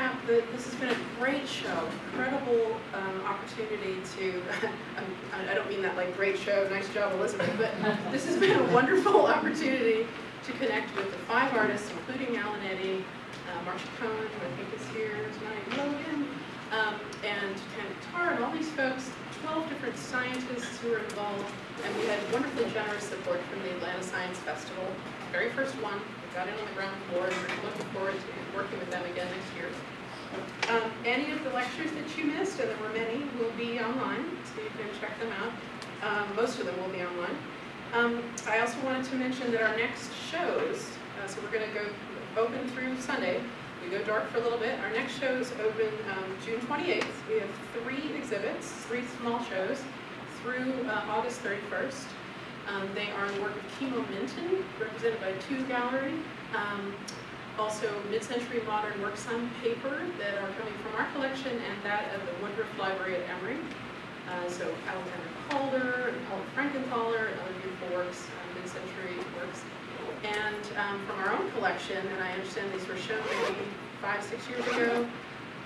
recap that this has been a great show, incredible opportunity to, I don't mean that like great show, nice job Elizabeth, but this has been a wonderful opportunity to connect with the 5 artists, including Allan Eddy, Marcia Cohen, who I think is here tonight, Logan, and Ken Guitar, and all these folks, 12 different scientists who were involved, and we had wonderfully generous support from the Atlanta Science Festival, very first one. We got in on the ground floor, and we're looking forward to working with them again next year. Any of the lectures that you missed, and there were many, will be online, so you can check them out. Most of them will be online. I also wanted to mention that our next shows, so we're going to go open through Sunday. We go dark for a little bit. Our next shows open June 28th. We have 3 exhibits, 3 small shows, through August 31st. They are the work of Kimo Minton, represented by 2 Gallery. Also, mid-century modern works on paper that are coming from our collection and that of the Woodruff Library at Emory. So Alexander Calder, and Paul Frankenthaler, and other beautiful works, mid-century works. And from our own collection, and I understand these were shown maybe 5-6 years ago,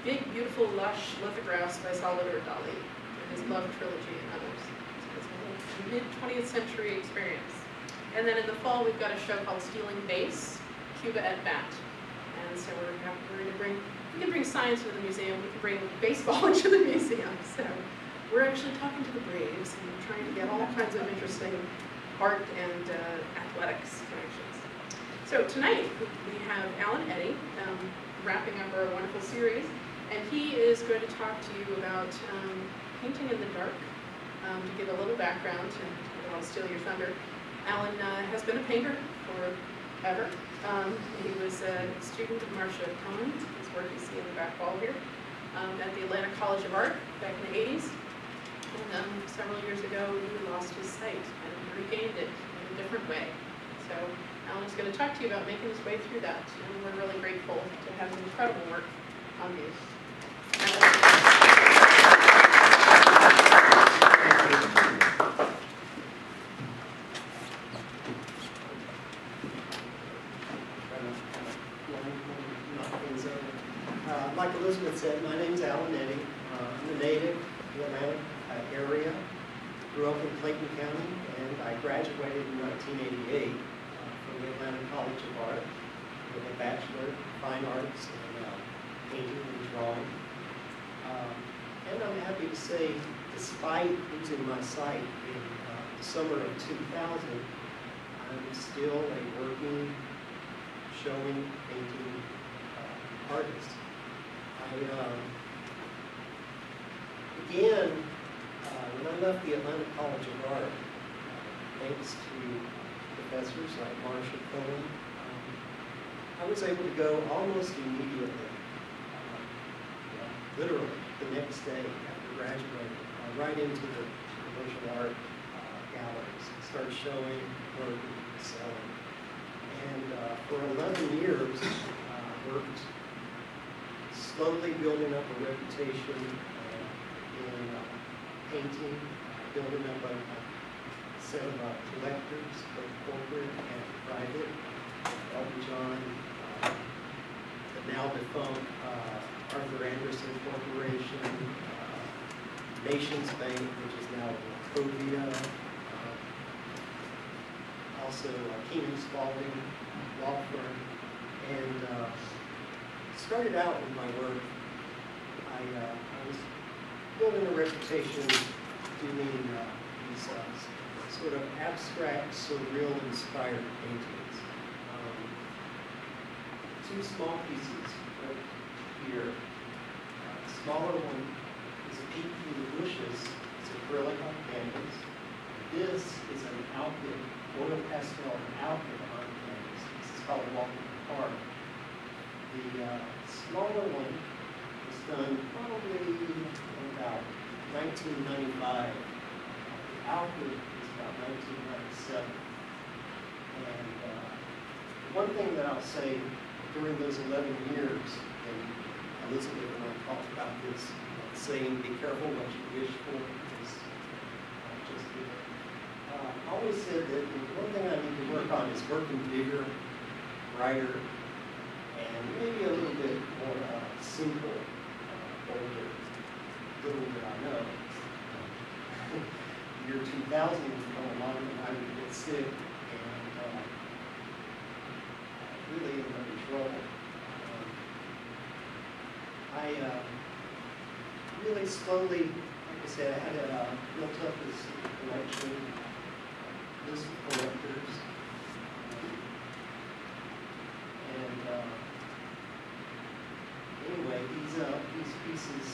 big, beautiful, lush lithographs by Salvador Dali, his Love Trilogy and others. So it's a mid-20th century experience. And then in the fall, we've got a show called Stealing Bass, Cuba at Bat. And so we're going to bring, we can bring science into the museum, we can bring baseball into the museum. So we're actually talking to the Braves and trying to get all kinds of interesting art and athletics connections. So tonight we have Allan Eddy wrapping up our wonderful series, and he is going to talk to you about painting in the dark. To give a little background, and I'll steal your thunder, Allan has been a painter forever. He was a student of Marcia Cohen, whose work you see in the back wall here, at the Atlanta College of Art back in the 80s. And several years ago, he lost his sight and regained it in a different way. So Allan's going to talk to you about making his way through that, and we're really grateful to have his incredible work on these. Like Elizabeth said, my name's Allan Eddy. I'm a native of the Atlanta area. Grew up in Clayton County, and I graduated in 1988 from the Atlanta College of Art with a Bachelor of Fine Arts in painting and drawing. And I'm happy to say, despite losing my sight in the summer of 2000, I'm still a working, showing, painting artist. I began, when I left the Atlanta College of Art, thanks to professors like Marcia Cohen, I was able to go almost immediately, literally the next day after graduating, right into the commercial art galleries, start showing, working, selling. And for 11 years, worked slowly building up a reputation in painting, building up a set of collectors, both corporate and private. Elton John, the now defunct Arthur Anderson Corporation, Nations Bank, which is now Covia, also Keenan Spalding law firm, and started out with my work. I was building a reputation doing these sort of abstract, surreal inspired paintings. 2 small pieces right here. The smaller one is a peek through the bushes. It's acrylic on canvas. This is an outfit, oil pastel outfit on canvas. This is called Walking in the Park. The smaller one was done probably in about 1995. The outfit is about 1997. And one thing that I'll say during those 11 years, and Elizabeth and I talked about this, saying be careful what you wish for, because just I always said that one thing I need to work on is working bigger, brighter, and maybe a little bit more 2000 would come along and I would get sick and really end up in trouble. I really slowly, like I said, I had built up this collection, list of collectors, and anyway, these pieces,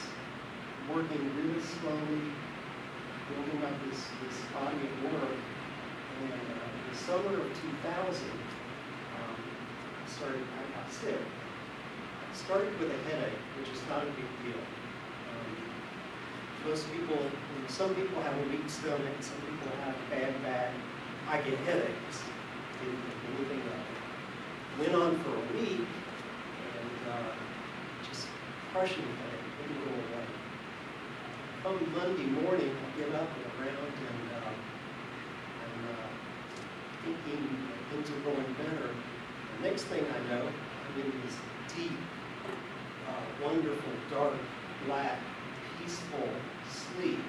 working really slowly, building up this body of work, and in the summer of 2000, I got sick. I started with a headache, which is not a big deal. Most people, some people have a weak stomach, some people have a bad back. I get headaches. Didn't think anything of it. Went on for a week, and just crushing headache, didn't go away. Come Monday morning, I get up and around, and I'm thinking things are going better. The next thing I know, I'm in this deep, wonderful, dark, black, peaceful sleep.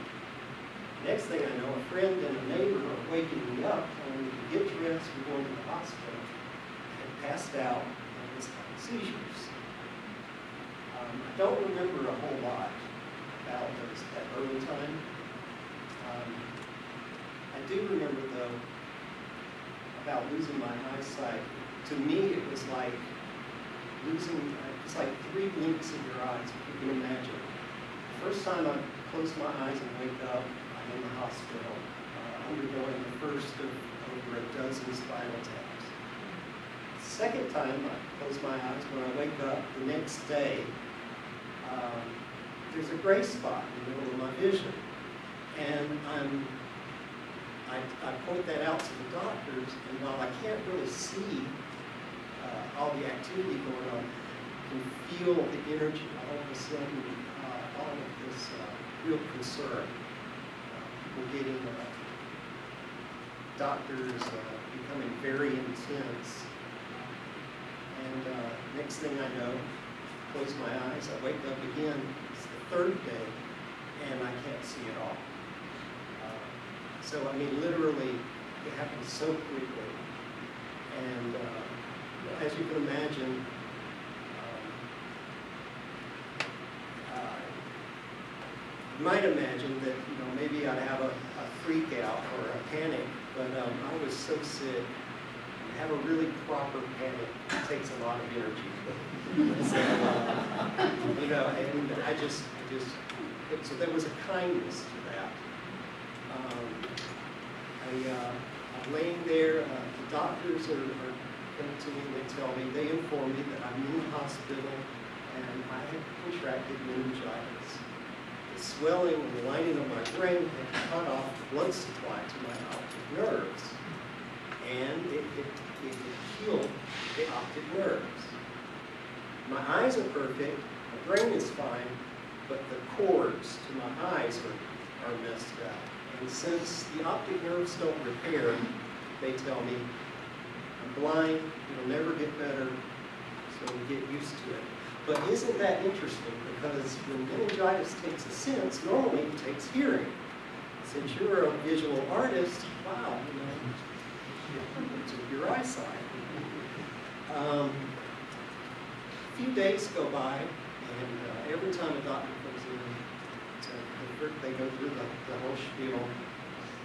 Next thing I know, a friend and a neighbor are waking me up, telling me to get dressed, we're going to the hospital, and passed out and was having seizures. I don't remember a whole lot about that early time. I do remember, though, about losing my eyesight. To me, it was like losing, it's like 3 blinks of your eyes, if you can imagine. The first time I close my eyes and wake up, I'm in the hospital, undergoing the first of over a dozen spinal taps. The second time I close my eyes, when I wake up the next day, there's a gray spot in the middle of my vision. And I point that out to the doctors, and while I can't really see all the activity going on, I can feel the energy all of a sudden, all of this real concern. People getting, doctors becoming very intense. And next thing I know, close my eyes, I wake up again, it's the third day, and I can't see at all. So, I mean, literally, it happens so quickly. And as you can imagine, you might imagine that, maybe I'd have a freak out or a panic, but I was so sick. To have a really proper panic, it takes a lot of energy. So, and so there was a kindness to that. I'm laying there, the doctors are coming to me, and they inform me that I'm in the hospital and I have contracted meningitis. The swelling and the lining of my brain had cut off the blood supply to my optic nerves, and it killed the optic nerves. My eyes are perfect, my brain is fine, but the cords to my eyes are messed up. And since the optic nerves don't repair, they tell me, I'm blind, it'll never get better, so get used to it. But isn't that interesting? Because when meningitis takes a sense, normally it takes hearing. Since you're a visual artist, wow, it took your eyesight. A few days go by, and every time a doctor comes in, they go through the whole spiel.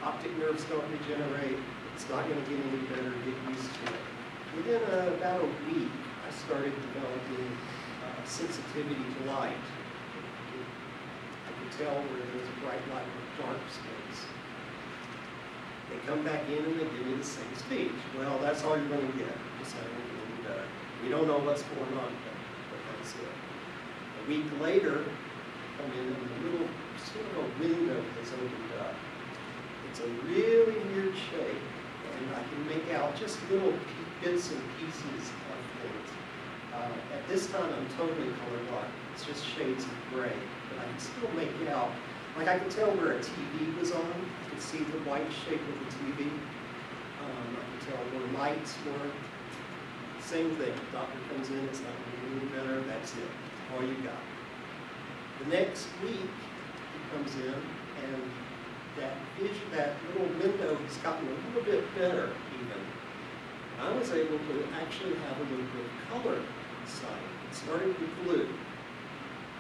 Optic nerves don't regenerate. It's not going to get any better. Get used to it. Within about a week, I started developing sensitivity to light. I could tell where there's a bright light or a dark space. They come back in and they give me the same speech. Well, that's all you're going to get. Just not going to get any better. We don't know what's going on, but that's it. A week later, I come in and a little sort of a window has opened up. It's a really weird shape, and I can make out just little bits and pieces of things. At this time, I'm totally colorblind. It's just shades of gray, but I can still make it out. Like I could tell where a TV was on. I could see the white shape of the TV. I could tell where lights were. Same thing. The doctor comes in, it's not getting any better. That's it. All you got. The next week, he comes in and that little window has gotten a little bit better even. I was able to actually have a little bit of color inside. It started with blue.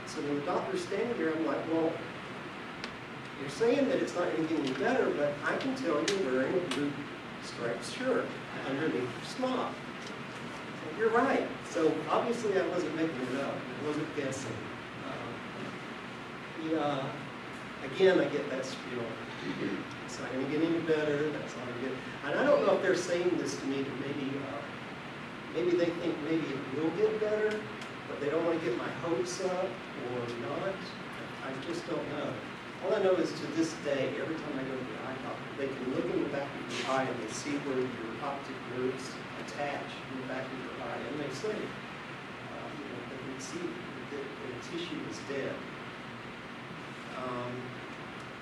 So when the doctor's standing there, I'm like, well, you're saying that it's not going to get any better, but I can tell you're wearing a blue striped shirt underneath your smock. And you're right. So obviously I wasn't making it up. I wasn't guessing. Again, I get that spiel. It's not going to get any better. That's not going to get. And I don't know if they're saying this to me to maybe they think maybe it will get better, but they don't want to get my hopes up or not. I just don't know. All I know is to this day, every time I go to the eye doctor, they can look in the back of your eye and they see where your optic nerves attach in the back of your eye, and they say, they can see that the tissue is dead.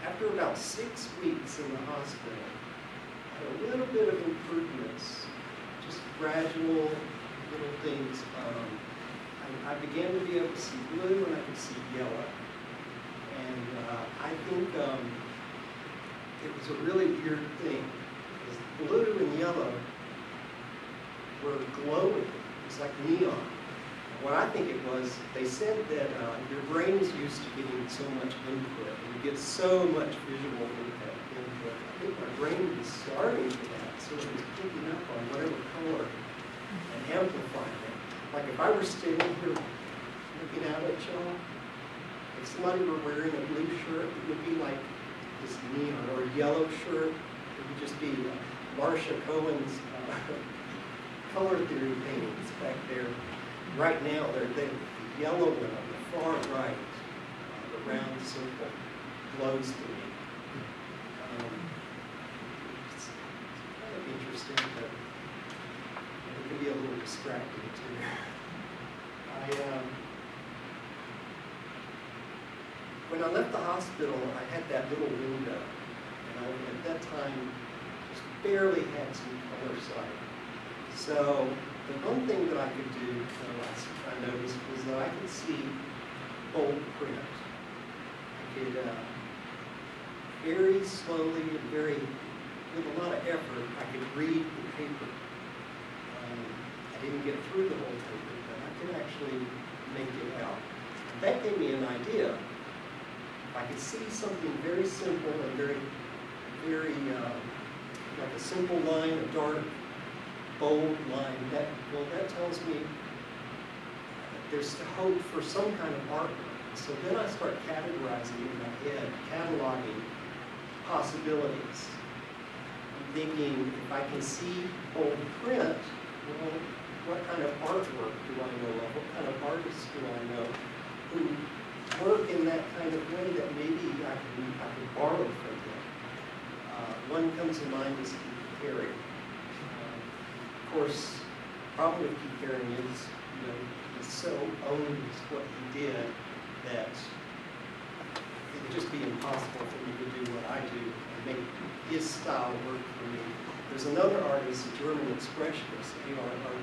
After about 6 weeks in the hospital, I had a little bit of improvements, just gradual little things. I began to be able to see blue and I could see yellow. And I think it was a really weird thing, because blue and yellow were glowing. It's like neon. What I think it was, they said that your brain is used to getting so much input, and you get so much visual input. I think my brain was starting for that, so it was picking up on whatever color and amplifying it. Like if I were standing here looking out at y'all, if somebody were wearing a blue shirt, it would be like this neon, or a yellow shirt. It would just be Marcia Cohen's color theory paintings back there. Right now, they're the yellow one on the far right, the round circle, glows to me. It's kind of interesting, but it can be a little distracting too. When I left the hospital, I had that little window, and at that time just barely had some color sight. So the one thing that I could do, I noticed, was that I could see bold print. I could very slowly and with a lot of effort, I could read the paper. I didn't get through the whole paper, but I could actually make it out. And that gave me an idea. If I could see something very simple and very, like a simple line, a dark, bold line, that tells me there's hope for some kind of artwork. So then I start categorizing in my head, cataloging possibilities. I'm thinking, if I can see bold print, well, what kind of artwork do I know of? What kind of artists do I know who work in that kind of way that maybe I can borrow from them? One comes to mind is Keith Haring. Of course, the problem with Keith Haring is, he so owns what he did that it would just be impossible for me to do what I do and make his style work for me. There's another artist, a German expressionist, A.R.R.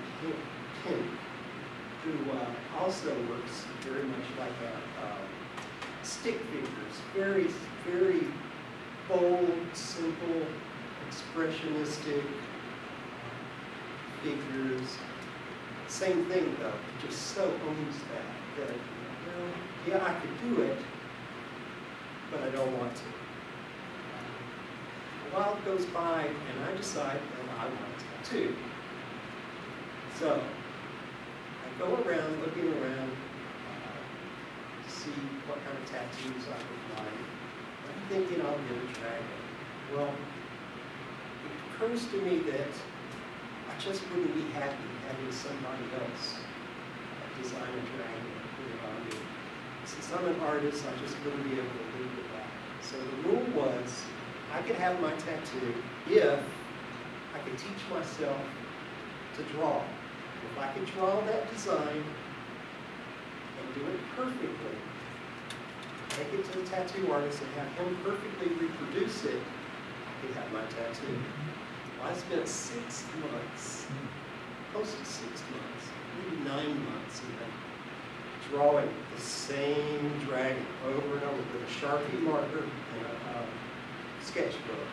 Kim, who also works very much like stick figures, very, very bold, simple, expressionistic figures. Same thing though, it just so owns that yeah, I could do it, but I don't want to. A while goes by and I decide that I want to too. So I go around looking around to see what kind of tattoos I would like. I'm thinking I'll get a dragon. Well, it occurs to me that I just wouldn't be happy having somebody else design a dragon and put it on me. Since I'm an artist, I just wouldn't be able to live with that. So the rule was, I could have my tattoo if I could teach myself to draw. If I could draw that design and do it perfectly, take it to the tattoo artist and have him perfectly reproduce it, I could have my tattoo. Well, I spent 6 months, close to 6 months, maybe 9 months even, drawing the same dragon over and over with a Sharpie marker and a sketchbook.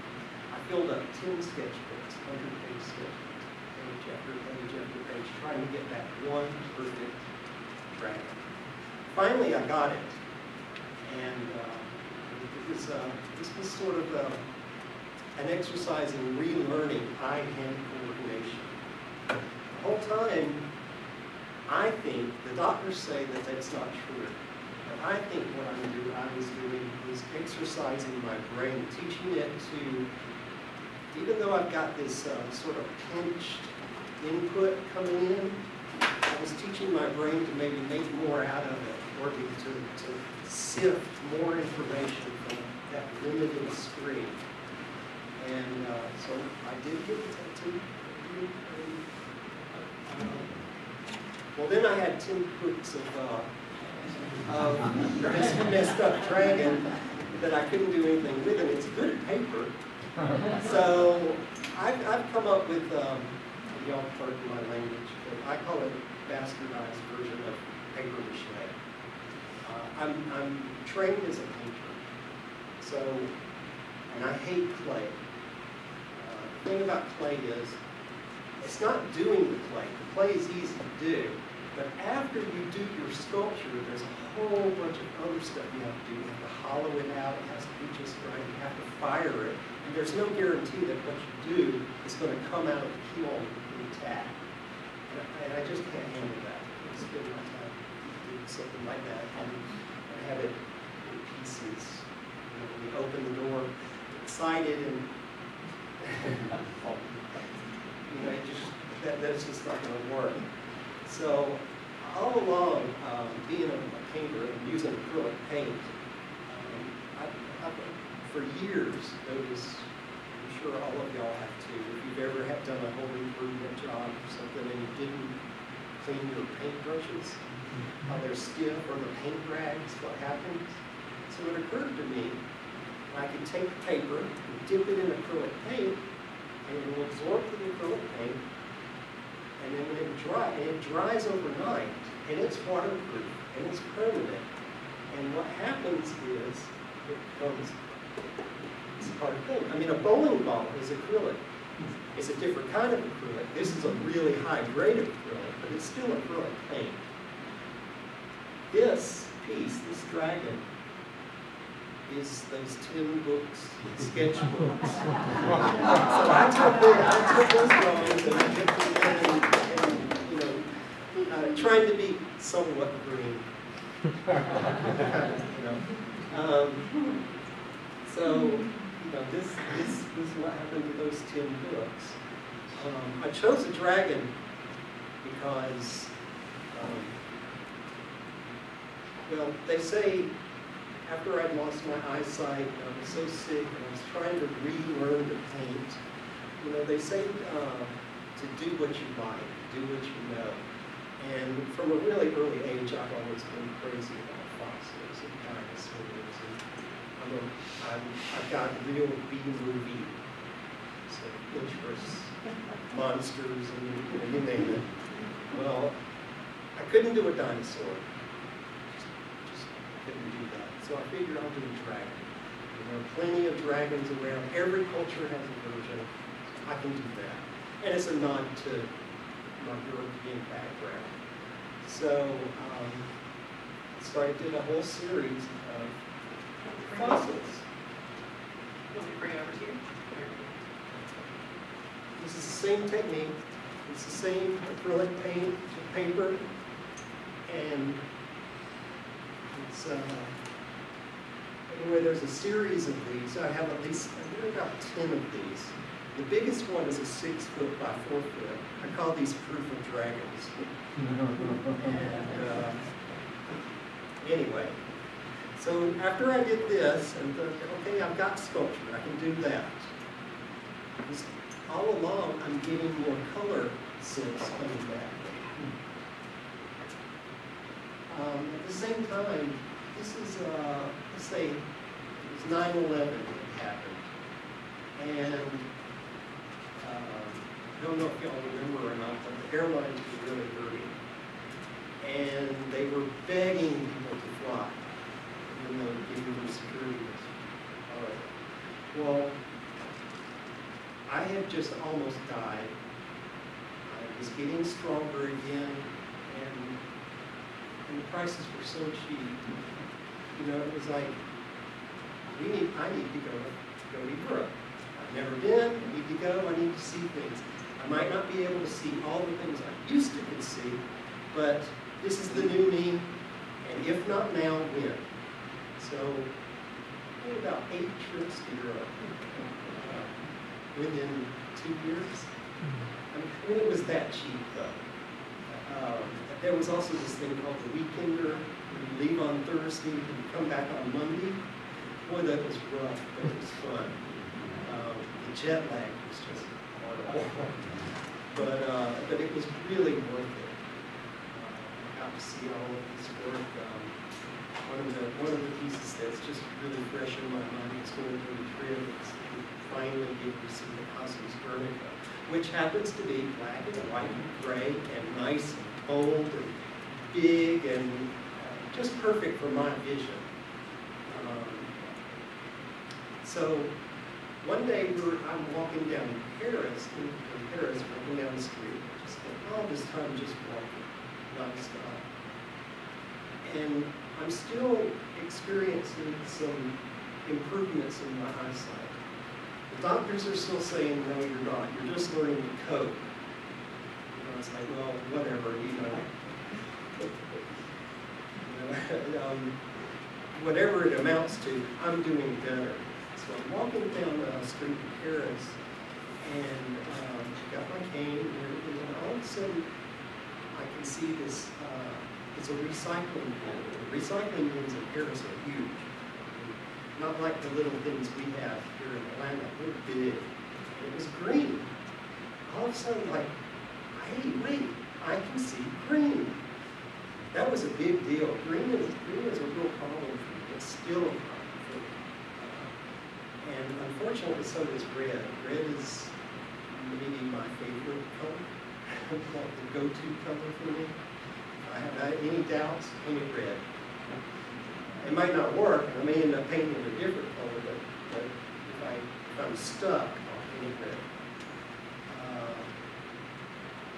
I filled up 10 sketchbooks, 100-page sketchbooks, page after page after page, trying to get that one perfect dragon. Finally, I got it, and this was sort of an exercise in relearning eye-hand coordination. The whole time, I think, the doctors say that that's not true. But I think what I was doing was exercising my brain, teaching it to, even though I've got this sort of pinched input coming in, I was teaching my brain to maybe make more out of it, or to sift more information from that limited screen. And so I did get the tattoo. Well, then I had 10 books of this messed up dragon that I couldn't do anything with, and it's good paper. So I've come up with, y'all pardon my language, but I call it a bastardized version of paper mache. I'm trained as a painter, so, and I hate clay. The thing about clay is, it's not doing the clay. The clay is easy to do, but after you do your sculpture, there's a whole bunch of other stuff you have to do. You have to hollow it out, it has to be just right, you have to fire it, and there's no guarantee that what you do is going to come out of the kiln intact. And I just can't handle that. I spend my time doing something like that, and I have it in pieces. You know, when you open the door, excited, and you know, that's just not going to work. So all along, being a painter and using acrylic paint, I've for years noticed, I'm sure all of y'all have too, if you've ever done a home improvement job or something and you didn't clean your paintbrushes, how they're stiff, or the paint rags, what happens? So it occurred to me, I could take the paper and dip it in acrylic paint, and it will absorb the acrylic paint, and then when it dries overnight, and it's waterproof, and it's permanent. And what happens is, it becomes this hard thing. I mean, a bowling ball is acrylic. It's a different kind of acrylic. This is a really high grade of acrylic, but it's still acrylic paint. This piece, this dragon, is those 10 books, sketchbooks. So I took those drawings and I took them and you know, trying to be somewhat green. You know. So, you know, this is what happened to those 10 books. I chose a dragon because, well, they say after I'd lost my eyesight, I was so sick, and I was trying to relearn to paint. You know, they say to do what you like, do what you know. And from a really early age, I've always been crazy about fossils and dinosaurs. And I've got real B-movie, so interest, monsters, and you name it. Well, I couldn't do a dinosaur. Just couldn't do that. So I figured I'll do a dragon. There are plenty of dragons around. Every culture has a version. I can do that. And it's a nod to my European background. So I did a whole series of fossils. Want me to bring it over to you? This is the same technique. It's the same acrylic paint, paper, and it's anyway. There's a series of these. I have at least about 10 of these. The biggest one is a 6 foot by 4 foot. I call these proof of dragons. And anyway, so after I did this, and thought, okay, I've got sculpture, I can do that. All along, I'm getting more color sense coming back. At the same time, this is, let's say, it was 9/11 that happened. And I don't know if y'all remember or not, but the airlines were really hurting. And they were begging people to fly, even though giving them security was hard. Well, I had just almost died. I was getting stronger again, and the prices were so cheap. You know, it was like, I need to go to Europe. I've never been, I need to go, I need to see things. I might not be able to see all the things I used to could see, but this is the new me, and if not now, when? So, I had about 8 trips to Europe within 2 years. I mean, it was that cheap, though. There was also this thing called the weekender. You leave on Thursday, and you come back on Monday. Boy, that was rough, but it was fun. The jet lag was just horrible. But it was really worth it. I got to see all of this work. One of the pieces that's just really fresh in my mind is going to the trip. We finally get to see the Cosmos Guernica, which happens to be black and white and gray and nice and bold and big and just perfect for my vision. So one day I'm walking down Paris, walking down the street, just all this time just walking nonstop. And I'm still experiencing some improvements in my eyesight. The doctors are still saying, no, you're not. You're just learning to cope. You know, it's like, well, whatever, whatever it amounts to, I'm doing better. So I'm walking down the street in Paris, and got my cane and everything, and all of a sudden, I can see this, it's a recycling bin. Recycling bins in Paris are huge. Not like the little things we have here in Atlanta. They're big. It was green. All of a sudden, like, hey, wait, I can see green. That was a big deal. Green is a real problem for me. It's still a problem for me. And unfortunately, so is red. Red is maybe my favorite color, like the go-to color for me. If I have any doubts, paint it red. It might not work, and I may end up painting a different color, but if I'm stuck, I'll paint it red.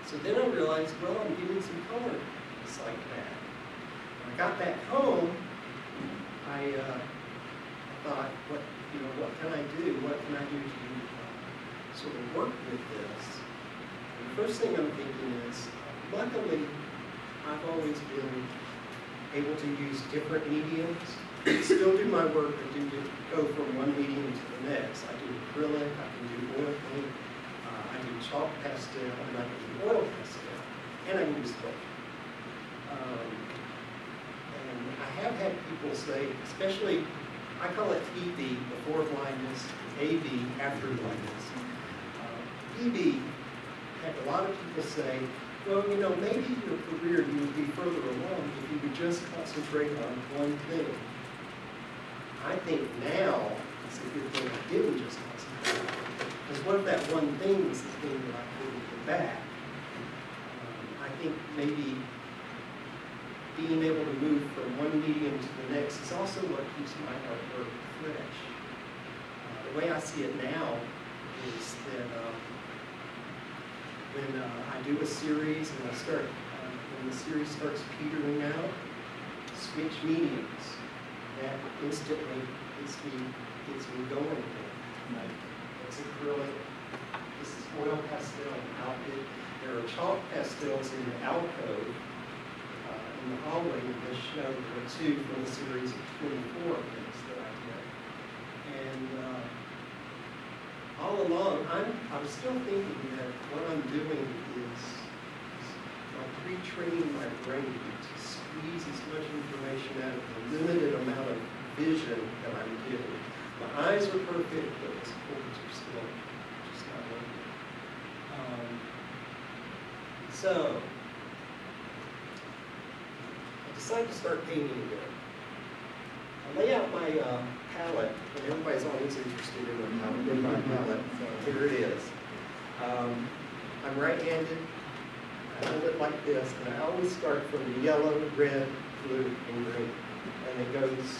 So then I realized, well, I'm getting some color like that. When I got back home, I thought, what can I do? What can I do to sort of work with this? And the first thing I'm thinking is, luckily, I've always been able to use different mediums. Still do my work, but go from one medium to the next. I do acrylic, I can do oil paint, I do chalk pastel, and I can do oil pastel, and I can use both. And I have had people say, especially, I call it EB, before blindness, AB, after blindness. EB, had a lot of people say, well, maybe your career, you would be further along if you would just concentrate on one thing. I think now it's a good thing I didn't just concentrate on it. Because what if that one thing is the thing that I couldn't get back? I think maybe being able to move from one medium to the next is also what keeps my artwork fresh. The way I see it now is that when I do a series and when the series starts petering out, switch mediums. That instantly gets me going again. It's acrylic. This is oil pastel and outfit. There are chalk pastels in the alcove. In the hallway in this show, there are 2 from the series of 24 things that I did. And all along, I'm still thinking that what I'm doing is like retraining my brain to squeeze as much information out of the limited amount of vision that I'm getting. My eyes are perfect, but the cords are still just not working. So, I decided to start painting again. I lay out my palette, and everybody's always interested in my palette, so here it is. I'm right-handed. I hold it like this, and I always start from the yellow, red, blue, and green. And it goes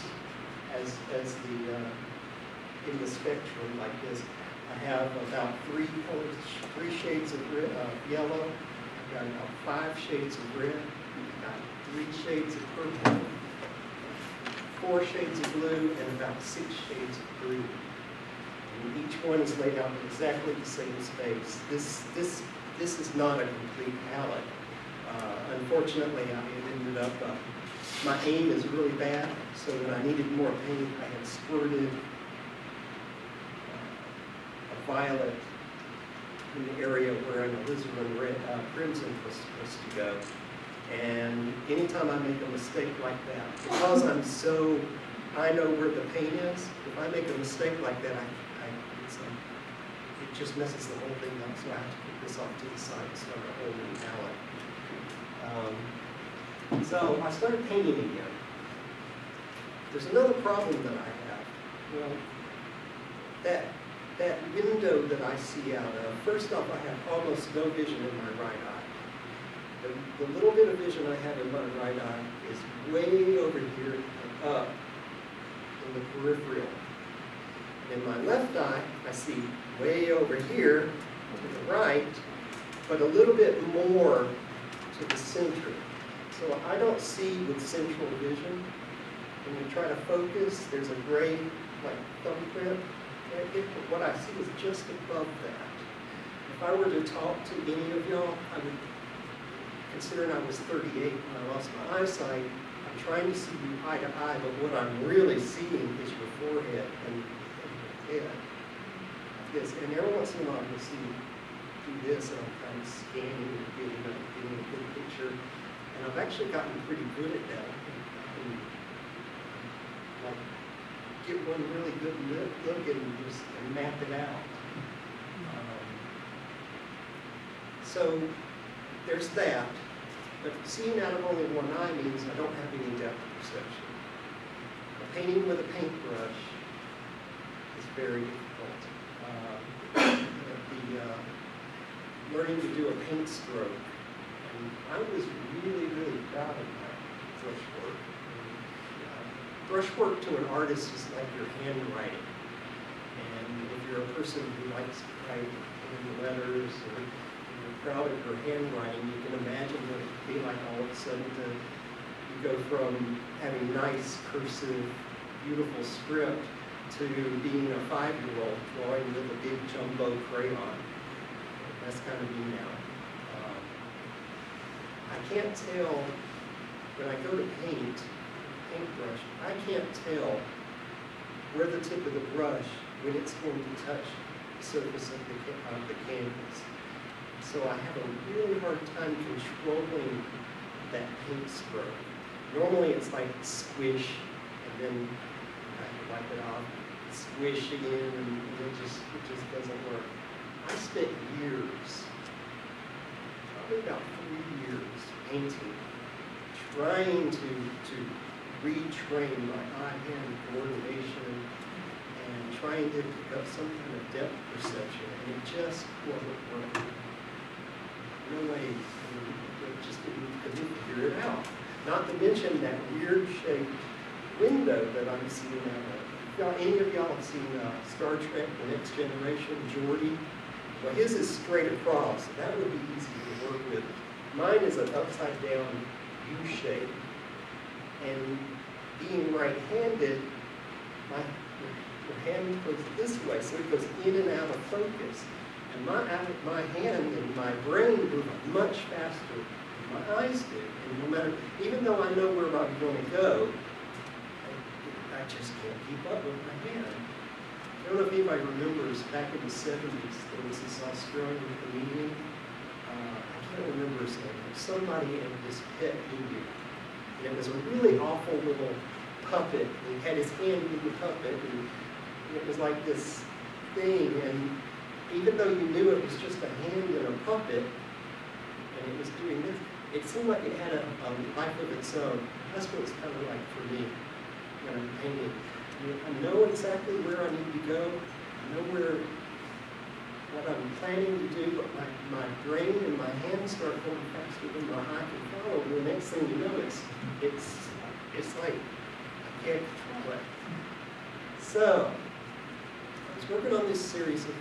as the in the spectrum like this. I have about three shades of yellow. I've got about 5 shades of red. I've got 3 shades of purple, 4 shades of blue, and about 6 shades of green. And each one is laid out in exactly the same space. This is not a complete palette. Unfortunately, I ended up, my aim is really bad, so when I needed more paint, I had squirted a violet in the area where an alizarin red, crimson was supposed to go. And anytime I make a mistake like that, because I know where the paint is, if I make a mistake like that, it just messes the whole thing up, so I have to put this off to the side and start a whole new palette. So I started painting again. There's another problem that I have. Well, that window that I see out of, first off, I have almost no vision in my right eye. The little bit of vision I have in my right eye is way over here and up in the peripheral. In my left eye, I see way over here to the right, but a little bit more to the center. So I don't see with central vision. When you try to focus, there's a gray, like, thumbprint. What I see is just above that. If I were to talk to any of y'all, I would, considering I was 38 when I lost my eyesight, I'm trying to see you eye to eye, but what I'm really seeing is your forehead and your head. Yes, and every once in a while you'll see me do this, and I'm kind of scanning and getting a good picture. And I've actually gotten pretty good at that. I can like get one really good look and just map it out. So there's that. But seeing out of only one eye means I don't have any depth perception. Painting with a paintbrush is very difficult. Learning to do a paint stroke. And I was really, really proud of my brushwork. Brushwork to an artist is like your handwriting. And if you're a person who likes to write letters or you're proud of your handwriting, you can imagine what it would be like all of a sudden you go from having nice, cursive, beautiful script to being a 5-year-old drawing with a big jumbo crayon. That's kind of me now. I can't tell, when I go to paintbrush, I can't tell where the tip of the brush, when it's going to touch the surface of the canvas. So I have a really hard time controlling that paint stroke. Normally it's like squish, and then I wipe it off, squish again, and it just doesn't work. I spent years, probably about 3 years, painting, trying to retrain my eye-hand coordination and trying to pick up some kind of depth perception, and it just wasn't working. No way, it just couldn't figure it out. Not to mention that weird shaped window that I'm seeing out of. Any of y'all have seen Star Trek: The Next Generation, Geordi? Well, his is straight across. That would be easy to work with. Mine is an upside down U shape. And being right-handed, my hand goes this way, so it goes in and out of focus. And my hand and my brain move much faster than my eyes do. And no matter, even though I know where I'm going to go, I just can't keep up with my hand. I don't know if anybody remembers back in the 70s, there was this Australian comedian, I can't remember his name, somebody in this pet movie. And it was a really awful little puppet. He had his hand in the puppet, and it was like this thing, and even though you knew it was just a hand and a puppet, and it was doing this, it seemed like it had a life of its own. That's what it's kind of like for me when I'm painting. I know exactly where I need to go. I know what I'm planning to do, but my brain and my hands start going faster than my eye can follow. And the next thing you know, it's like I can't control it. So was working on this series of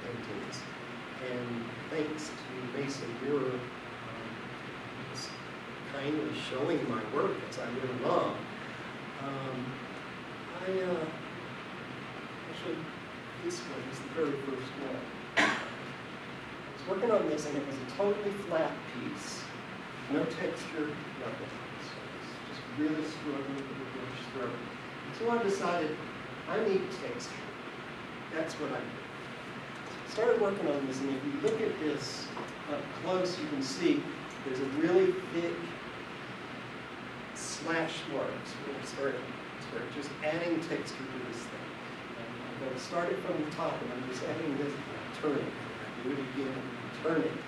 paintings, and thanks to Mason Muir was kindly showing my work as I went along, actually, this one is the very first one. I was working on this, and it was a totally flat piece, no texture, nothing. So I was just really struggling with the brush stroke. So I decided I need texture. That's what I did. Started working on this, and if you look at this up close, you can see there's a really thick slash marks. We're going to start just adding texture to this thing. I'm going to start it from the top, and I'm just adding this, turning. I do it again, turning.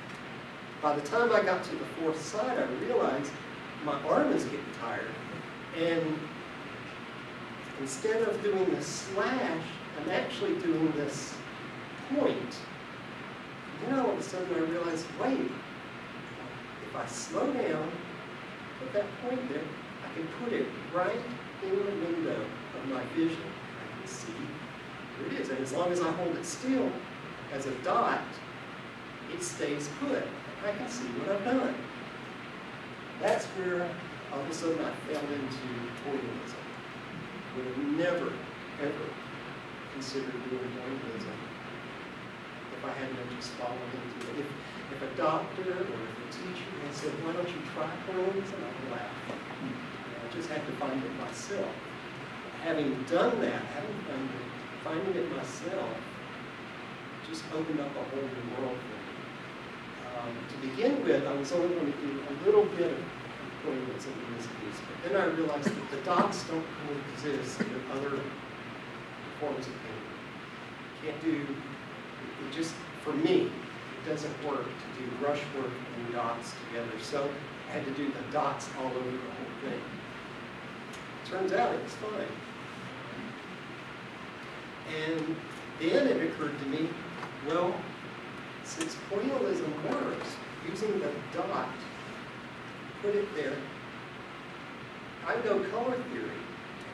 By the time I got to the fourth side, I realized my arm is getting tired, and instead of doing this slash, I'm actually doing this point. Then all of a sudden I realized, wait, if I slow down, put that point there, I can put it right in the window of my vision. I can see here it is, and as long as I hold it still as a dot, it stays put. I can see what I've done. That's where all of a sudden I fell into pointillism. Would have never, ever considered doing pointillism if I hadn't just fallen into it. If a doctor or if a teacher had said, why don't you try pointillism, I would laugh. I just had to find it myself. Having done that, finding it myself, just opened up a whole new world for me. To begin with, I was only going to do a little bit of pointillism in this piece, but then I realized that the dots don't coexist with other forms of painting. Can't do, it just, for me, it doesn't work to do brush work and dots together, so I had to do the dots all over the whole thing. Turns out it was fine. And then it occurred to me, well, since pointillism works, using the dot, put it there, I know color theory.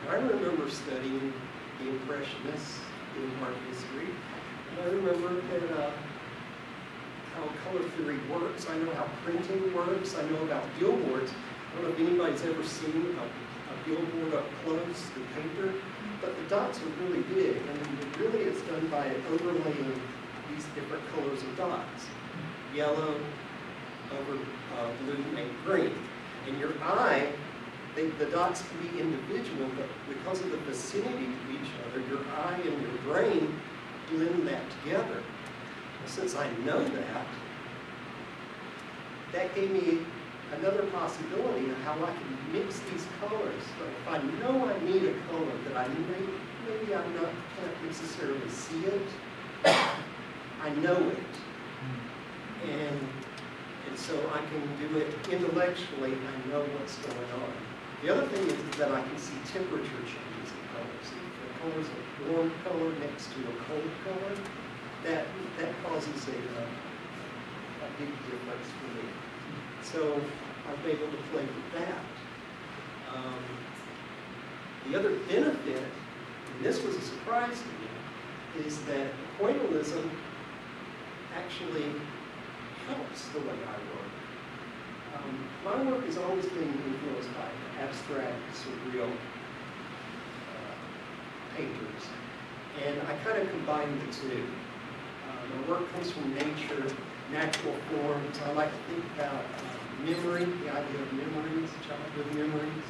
And I remember studying the Impressionists in art history, and I remember that how color theory works. I know how printing works. I know about billboards. I don't know if anybody's ever seen a billboard up close, the paper, but the dots are really big, and it really is done by overlaying these different colors of dots. Yellow over blue and green. And your eye, the dots can be individual, but because of the vicinity to each other, your eye and your brain blend that together. Well, since I know that, that gave me another possibility of how I can mix these colors. So if I know I need a color that I maybe can't necessarily see it, I know it. And so I can do it intellectually, I know what's going on. The other thing is that I can see temperature changes in colors. If the color's a warm color next to a cold color, that causes a big difference for me. So I've been able to play with that. The other benefit, and this was a surprise to me, is that pointillism actually helps the way I work. My work has always been influenced by abstract, surreal painters, and I kind of combine the two. My work comes from nature, natural forms. I like to think about memory, the idea of memories, childhood memories.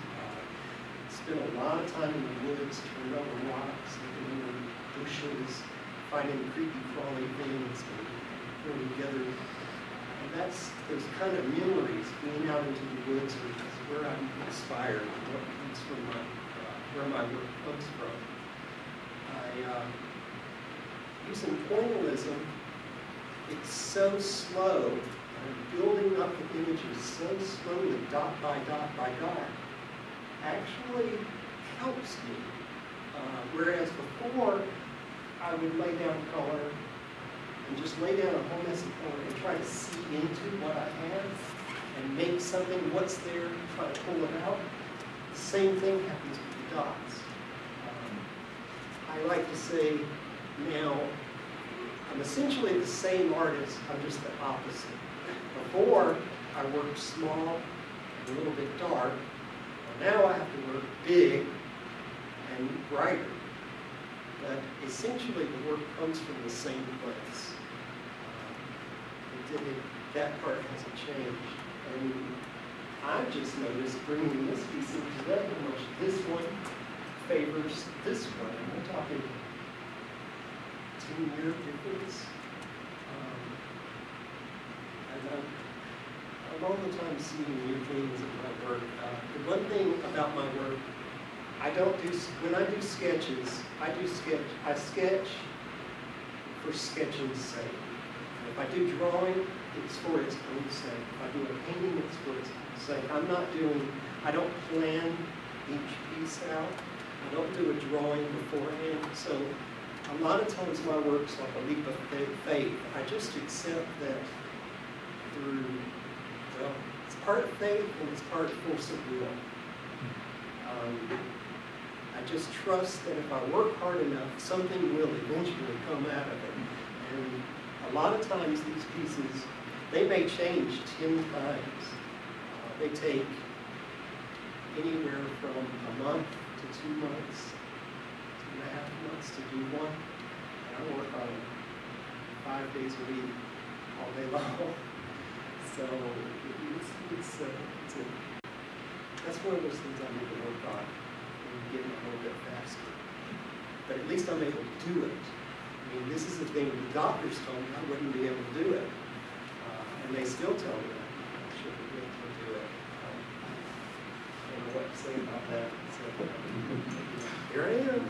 Spent a lot of time in the woods, turned over rocks, looking over bushes, finding creepy, crawly things, and putting together. And that's those kind of memories, being out into the woods, which is where I'm inspired, what comes from where my work comes from. Using pointillism, it's so slow, and building up the images so slowly, dot by dot by dot, actually helps me. Whereas before, I would lay down color and just lay down a whole mess of color and try to see into what I have and make something, what's there, try to pull it out. The same thing happens with the dots. I like to say Now, I'm essentially the same artist, I'm just the opposite. Before, I worked small and a little bit dark. Now I have to work big and brighter. But essentially, the work comes from the same place. That part hasn't changed. And I've just noticed bringing this piece into that how much this one favors this one. And we're talking 10-year difference. I'm all the time seeing new things in my work. The one thing about my work, when I do sketches, I sketch for sketching's sake. And if I do drawing, it's for its own sake. If I do a painting, it's for its own sake. I don't plan each piece out. I don't do a drawing beforehand. So a lot of times my work's like a leap of faith. I just accept that through, well, it's part of faith and it's part of force of will. I just trust that if I work hard enough, something will eventually come out of it. And a lot of times these pieces, they may change 10 times. They take anywhere from a month to 2 months, 2.5 months to do one. And I work on 5 days a week, all day long. So that's one of those things I need to work on and get a little bit faster. But at least I'm able to do it. I mean, this is the thing the doctors told me I wouldn't be able to do it. And they still tell me that I shouldn't be able to do it. I don't know what to say about that. So, here I am.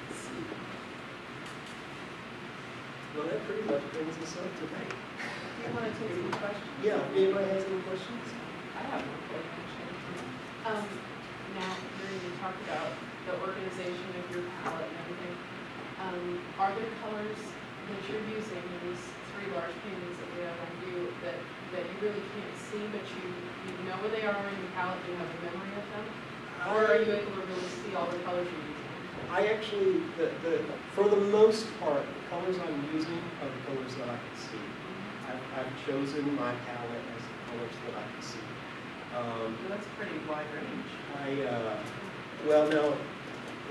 Let's see. Well, that pretty much brings us up today. Do you want to take some questions? Yeah, anybody has any questions? I have one question. Now, hearing you talk about the organization of your palette and everything, are there colors that you're using in these 3 large paintings that we have on view that you really can't see, but you know where they are in your palette, you have a memory of them? Or are you able to really see all the colors you're using? I actually, for the most part, the colors I'm using are the colors that I can see. I've chosen my palette as the colors that I can see. Well, that's a pretty wide range. Well, no,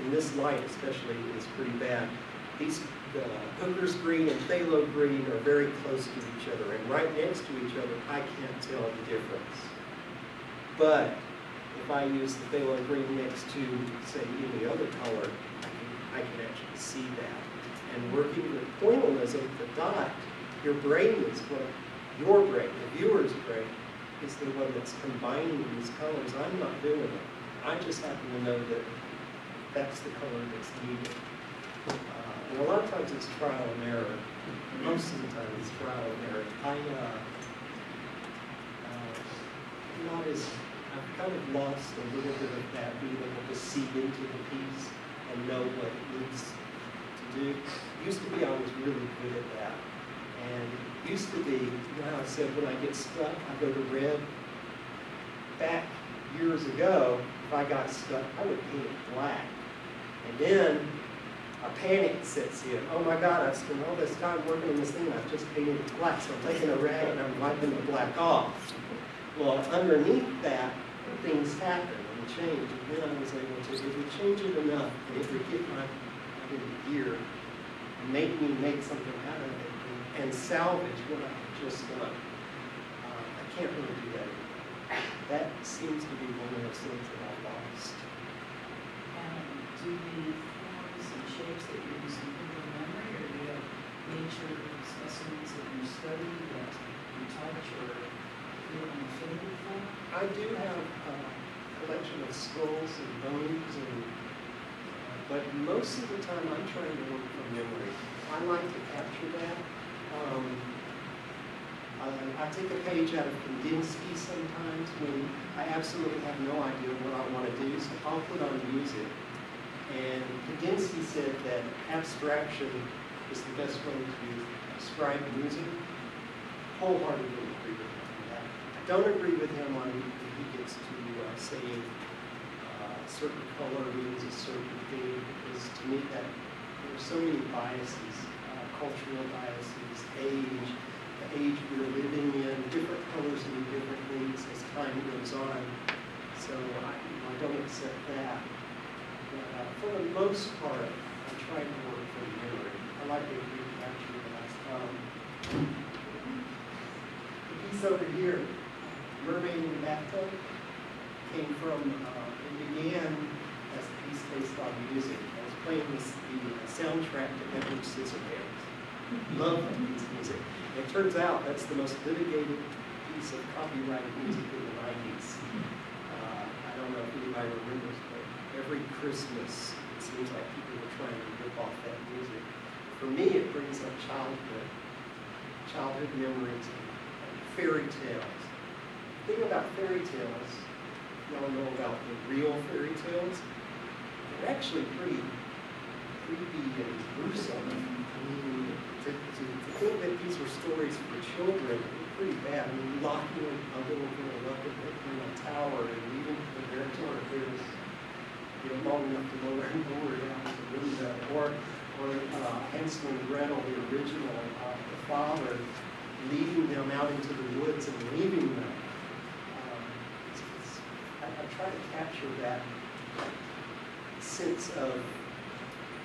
in this light especially, it's pretty bad. These Hooker's green and phthalo green are very close to each other, and right next to each other, I can't tell the difference. But if I use the phthalo green next to, say, any other color, I can actually see that. And working with pointillism, the dot, your brain is what, your brain, the viewer's brain, is the one that's combining these colors. I'm not doing it. I just happen to know that that's the color that's needed. And a lot of times it's trial and error. Most of the time it's trial and error. I've kind of lost a little bit of that, being able to see into the piece and know what it needs to do. It used to be I was really good at that. And it used to be, you know how I said when I get stuck, I go to red. Back years ago, if I got stuck, I would paint it black. And then a panic sets in. Oh my God, I've spent all this time working on this thing, I've just painted it black. So I'm taking a rag and I'm wiping the black off. Well, underneath that, things happen and change. And then I was able to, if we change it enough, and if we get my gear, make me make something out of it, and salvage what I've just done. I can't really do that anymore. That seems to be one of those things that I've lost. And do the forms and shapes that you're using in your memory, or do you have nature specimens that you study that you touch or feel an affinity for? I do have a collection of skulls and bones, but most of the time I'm trying to work from memory. I like to capture that. I take a page out of Kandinsky sometimes when I absolutely have no idea what I want to do, so I'll put on music. And Kandinsky said that abstraction is the best way to describe music. Wholeheartedly agree with him on that. I don't agree with him on when he gets to saying a certain color means a certain thing, because to me that there are so many biases, cultural biases, age, the age we're living in, different colors mean different things as time goes on. So I don't accept that. But for the most part, I'm trying to work from memory. I like to recapture that. The piece over here, Mermaid in the Bathtub, came from, it began as a piece based on music. I was playing the soundtrack to Edward Scissorhands. Love that piece of music. And it turns out that's the most litigated piece of copyrighted music in the 90s. I don't know if anybody remembers, but every Christmas it seems like people were trying to rip off that music. For me, it brings up childhood memories, and fairy tales. The thing about fairy tales, y'all know about the real fairy tales, they're actually pretty creepy and gruesome. I mean, to think that these were stories for children, were pretty bad. I mean, locking a little girl up in a tower and leaving the territory bears, long enough to lower and lower down to the window, or Hansel and Gretel, the original, the father, leading them out into the woods and leaving them. I try to capture that sense of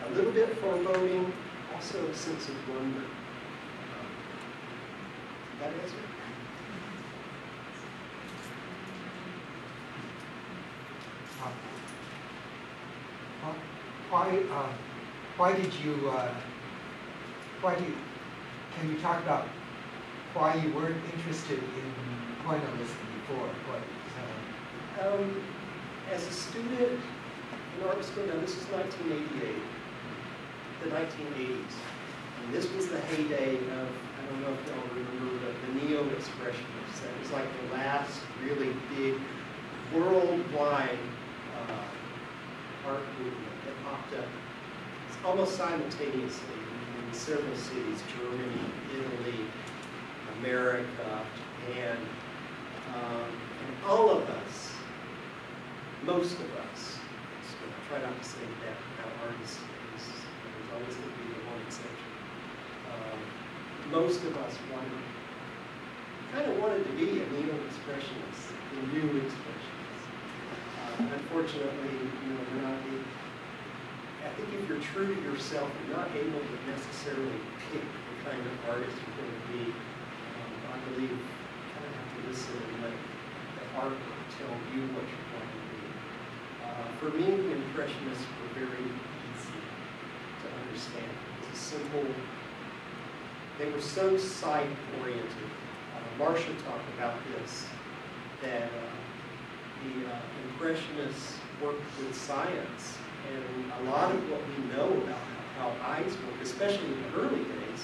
a little bit foreboding, also a sense of wonder. That answer? Can you talk about why you weren't interested in pointillism before? As a student in art school, now this is 1988, the 1980s. And this was the heyday of, I don't know if y'all remember, the neo-expressionists. That was like the last really big worldwide art movement that popped up almost simultaneously in several cities: Germany, Italy, America, Japan. And all of us, most of us, so I try not to say that about artists, because there's always going to be the one exception. Most of us kind of wanted to be a neo-expressionist, a new expressionist. Unfortunately, we're not able. I think if you're true to yourself, you're not able to necessarily pick the kind of artist you're going to be. I believe you kind of have to listen and let the art tell you what you're going to be. For me, the Impressionists were very easy to understand. It was a simple, they were so sight-oriented. Marcia talked about this, that the Impressionists worked with science, and a lot of what we know about how eyes work, especially in the early days,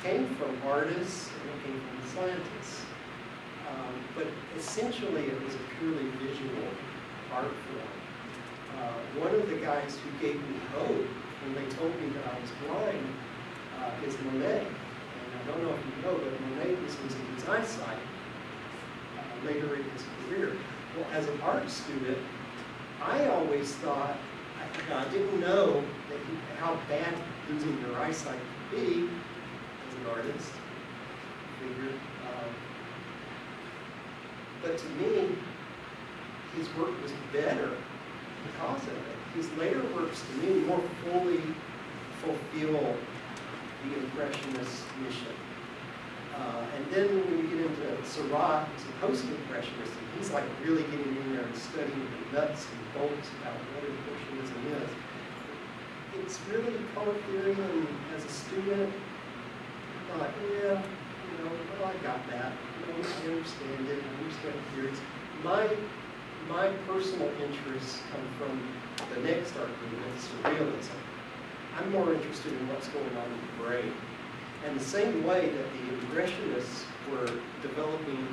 came from artists and it came from scientists. But essentially, it was a purely visual art form. One of the guys who gave me hope when they told me that I was blind is Monet. And I don't know if you know, but Monet was losing his eyesight later in his career. Well, as an art student, I always thought, I didn't know that how bad losing your eyesight could be as an artist. Figured. But to me, his work was better because of it. His later works, to me, more fully fulfill the Impressionist mission. And then when you get into Seurat, he's a post-Impressionist, and he's like really getting in there and studying the nuts and bolts about what Impressionism is. It's really color theory, and as a student, I thought, yeah, well, I got that. I understand it. I understand theories. My personal interests come from the next art movement, surrealism. I'm more interested in what's going on in the brain. And the same way that the Impressionists were developing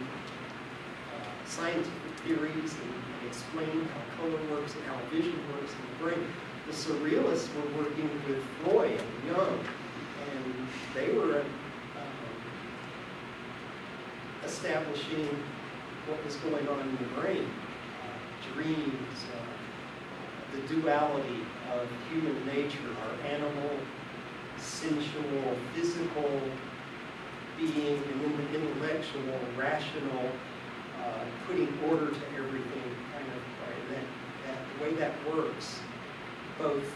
scientific theories and explaining how color works and how vision works in the brain, the Surrealists were working with Freud and Jung, and they were establishing what was going on in the brain, dreams, the duality of human nature, our animal, sensual, physical being, and then the intellectual, rational, putting order to everything kind of way. That the way that works, both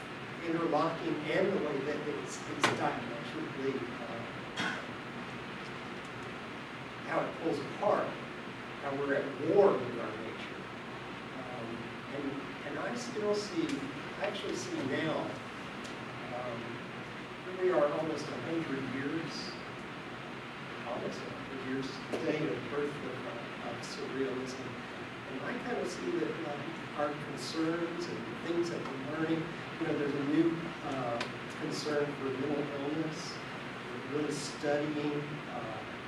interlocking and the way that it's diametrically, how it pulls apart, how we're at war with our nature. And I still see, actually see now, here we are almost 100 years, the day of birth of surrealism. And I kind of see that our concerns and the things that we're learning, there's a new concern for mental illness. We're really studying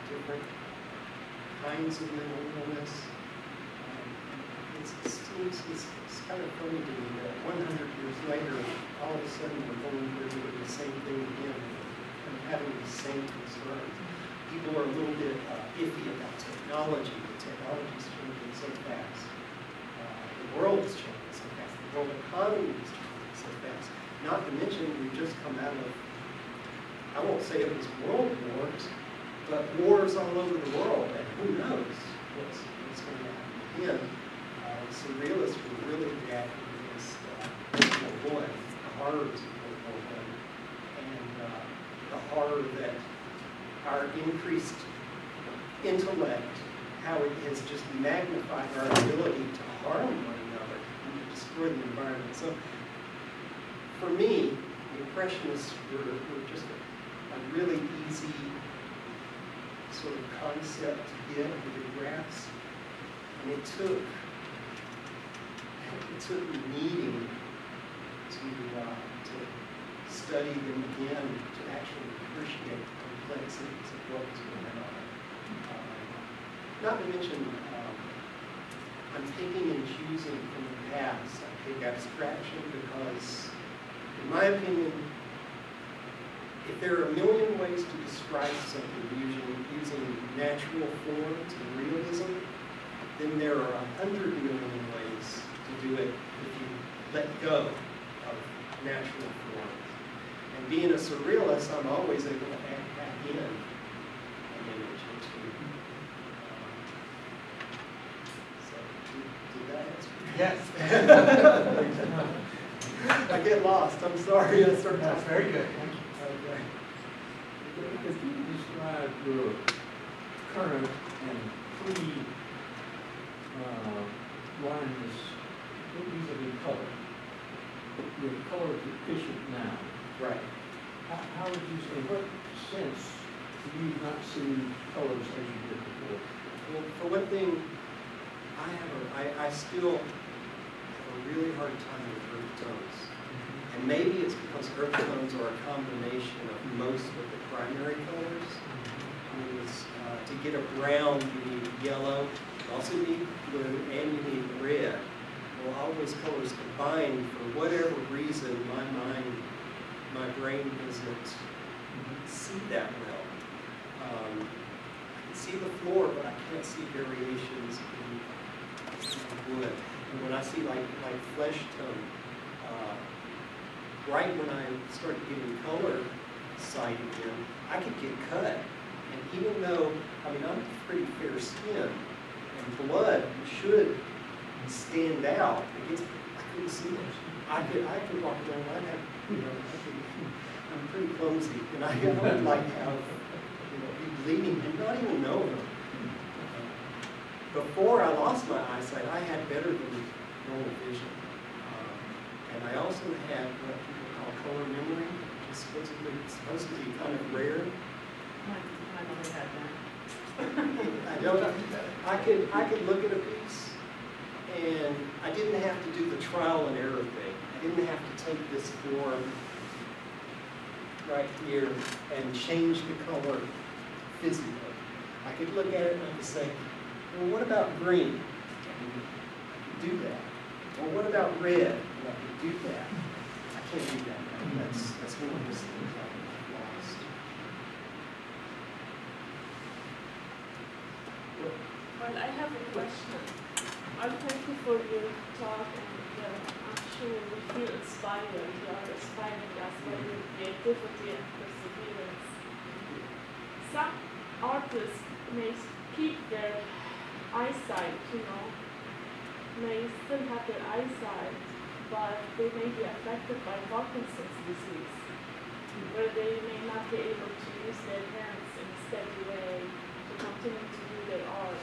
different kinds of mental illness. It seems it's kind of funny to me that 100 years later, all of a sudden we're going through the same thing again, and having the same concerns. People are a little bit iffy about technology. The technology is changing so fast. The world is changing so fast. The world economy is changing so fast. Not to mention, we've just come out of, I won't say it was world wars, but wars all over the world, and who knows what's going to happen again. Surrealists were really reacting against World War I, the horrors of World War I, and the horror that our increased intellect, how it has just magnified our ability to harm one another and to destroy the environment. So, for me, the Impressionists were just a really easy sort of concept to get and to grasp, and it took me needing to study them again to actually appreciate the complexities of what was going on. Not to mention, I'm picking and choosing from the past. I pick abstraction because, in my opinion, if there are a million ways to describe something using natural forms and realism, then there are 100 million ways to do it if you let go of natural forms. And being a surrealist, I'm always able to add back in an image into so, did that answer? Yes. I get lost. I'm sorry. That's very good. Thank you. Okay. If you describe your current and blindness vis-a-vis color, your color deficient now, Right. how would you, in what sense do you not see colors as you did before? Well, for one thing, I still have a really hard time with earth tones. And maybe it's because earth tones are a combination of most of the primary colors. To get a brown, you need yellow, you also need blue, and you need red. Well, all those colors combined, for whatever reason, my brain doesn't see that well. I can see the floor, but I can't see variations in wood. And when I see like flesh tone, right when I started getting color sight again, I could get cut. And even though, I'm pretty fair skin, and blood should stand out, I couldn't see it. I could walk around, I'm pretty clumsy, and I would like have, be bleeding and not even know them. Before I lost my eyesight, I had better than normal vision. And I also had what people call color memory, which is supposed to be kind of rare. My mother had that. I could look at a piece, and I didn't have to do the trial and error thing. I didn't have to take this form right here and change the color physically. I could look at it and I could say, well, what about green? I could do that. Well, what about red? Well, I could do that. I can't do that. That's one of those things I've lost. Well, I have a question. Thank you for your talk and actually we feel inspired, you are inspiring us by your creativity and perseverance. Some artists may keep their eyesight, may still have their eyesight, but they may be affected by Parkinson's disease, where they may not be able to use their hands in a steady way to continue to do their art.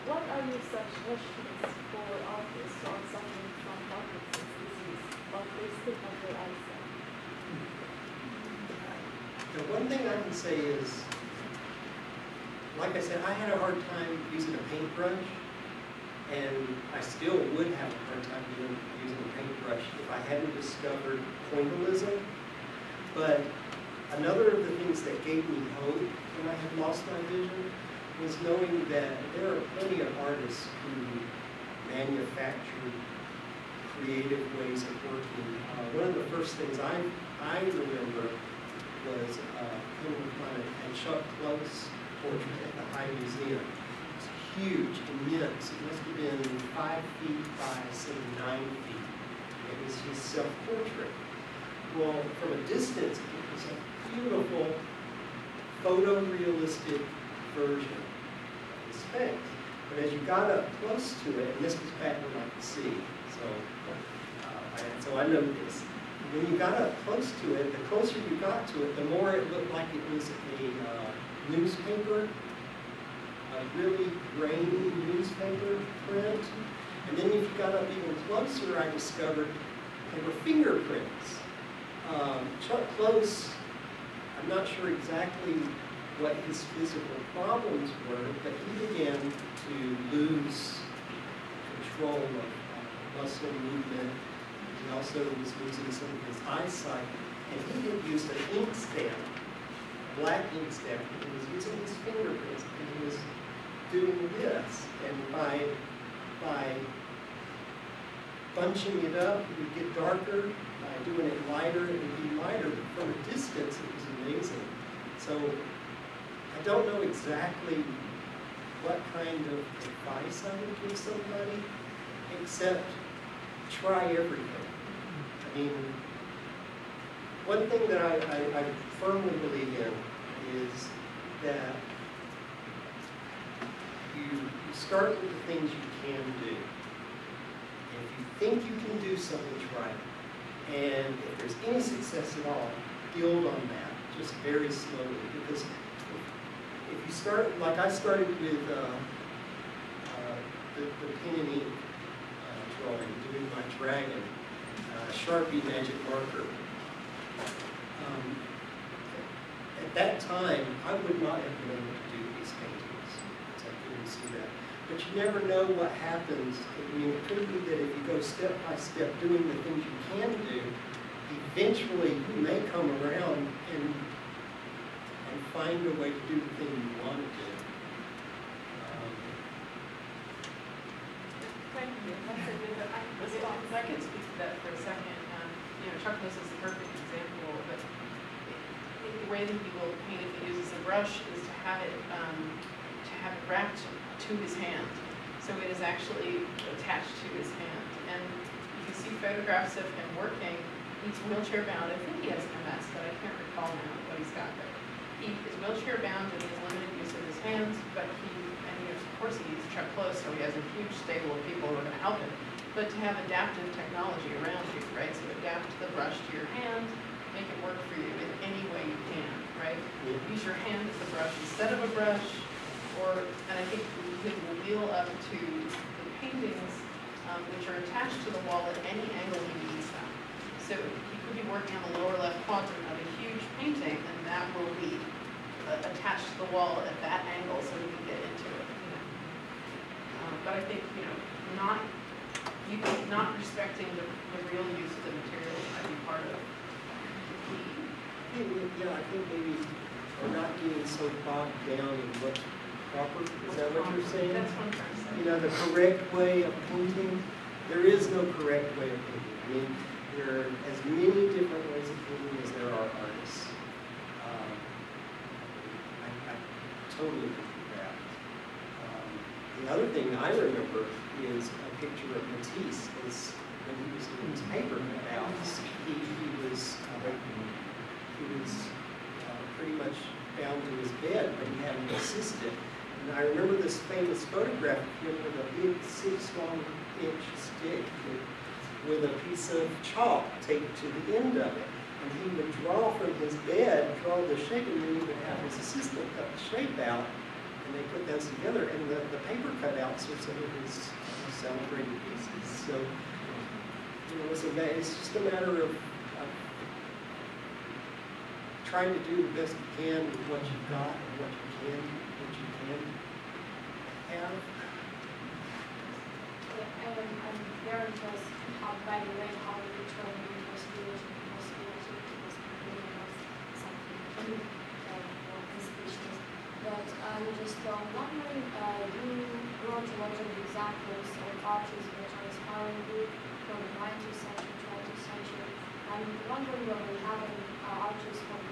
What are your suggestions for artists who are suffering from Parkinson's disease, but they still have their eyesight? The one thing I can say is, like I said, I had a hard time using a paintbrush, and I still would have a hard time using a paintbrush if I hadn't discovered pointillism. But another of the things that gave me hope when I had lost my vision was knowing that there are plenty of artists who manufacture creative ways of working. One of the first things I remember was coming upon a Chuck Close portrait at the High Museum. It's huge, immense. It must have been 5 feet by, say, 9 feet. It was his self-portrait. Well, from a distance, it was a beautiful, photorealistic version of his face. But as you got up close to it, and this was back when I could see, so I know this. When you got up close to it, the closer you got to it, the more it looked like it was a newspaper, a really grainy newspaper print. And then if you got up even closer, I discovered they were fingerprints. Chuck Close, I'm not sure exactly what his physical problems were, but he began to lose control of muscle movement. He also was losing some of his eyesight, and he had used an ink stamp, a black ink stamp, and he was using his fingerprints, and he was doing this, and by bunching it up, it would get darker. By doing it lighter, it would be lighter. But from a distance, it was amazing. So I don't know exactly what kind of advice I would give somebody, except try everything. I mean, one thing that I firmly believe in is that you start with the things you can do. And if you think you can do something, try it. And if there's any success at all, build on that, just very slowly. Because if you start, like I started with the pen and ink drawing, doing my dragon, Sharpie magic marker. At that time, I would not have been able to do these paintings, because I couldn't see that. But you never know what happens. I mean, it could be that if you go step by step doing the things you can do, eventually you may come around and find a way to do the thing you want to do. Thank you. That's a good response. I can speak to that for a second. Chuck Close is the perfect example, but the way that he will paint if he uses a brush is to have it wrapped to his hand. So it is actually attached to his hand. And you can see photographs of him working. He's wheelchair bound. I think he has MS, but I can't recall now what he's got there. He is wheelchair bound and he has limited use of his hands, but of course he needs Chuck Close, so he has a huge stable of people who are going to help him. But to have adaptive technology around you, right? So adapt the brush to your hand, make it work for you in any way you can, right? Use your hand as a brush instead of a brush, and I think we will wheel up to the paintings, which are attached to the wall at any angle he needs them. So he could be working on the lower left quadrant of a huge painting, and that will be attached to the wall at that angle so he can get into it. But I think, not respecting the real use of the materials might be part of the key. Yeah, I think maybe we're not getting so bogged down in what's proper. Is that what you're saying? That's what I'm trying to say. The correct way of painting, there is no correct way of painting. I mean, there are as many different ways of painting as there are artists. I totally agree with that. The other thing I remember is a picture of Matisse when he was doing his paper cutouts. He was pretty much bound to his bed, but he had an assistant. And I remember this famous photograph of him with a big 6-inch stick with a piece of chalk taped to the end of it. And he would draw from his bed, draw the shape, and then he would have his assistant cut the shape out, and they put those together. And the paper cutouts are some of his celebrated pieces. So, you know, it's just a matter of trying to do the best you can with what you've got and what you can have. I'm very impressed by the way how you turn investigation was something conspicuous. But I'm just wondering, you brought a lot of examples of artists that are inspiring you from the 19th century, 20th century. I'm wondering whether we have any artists from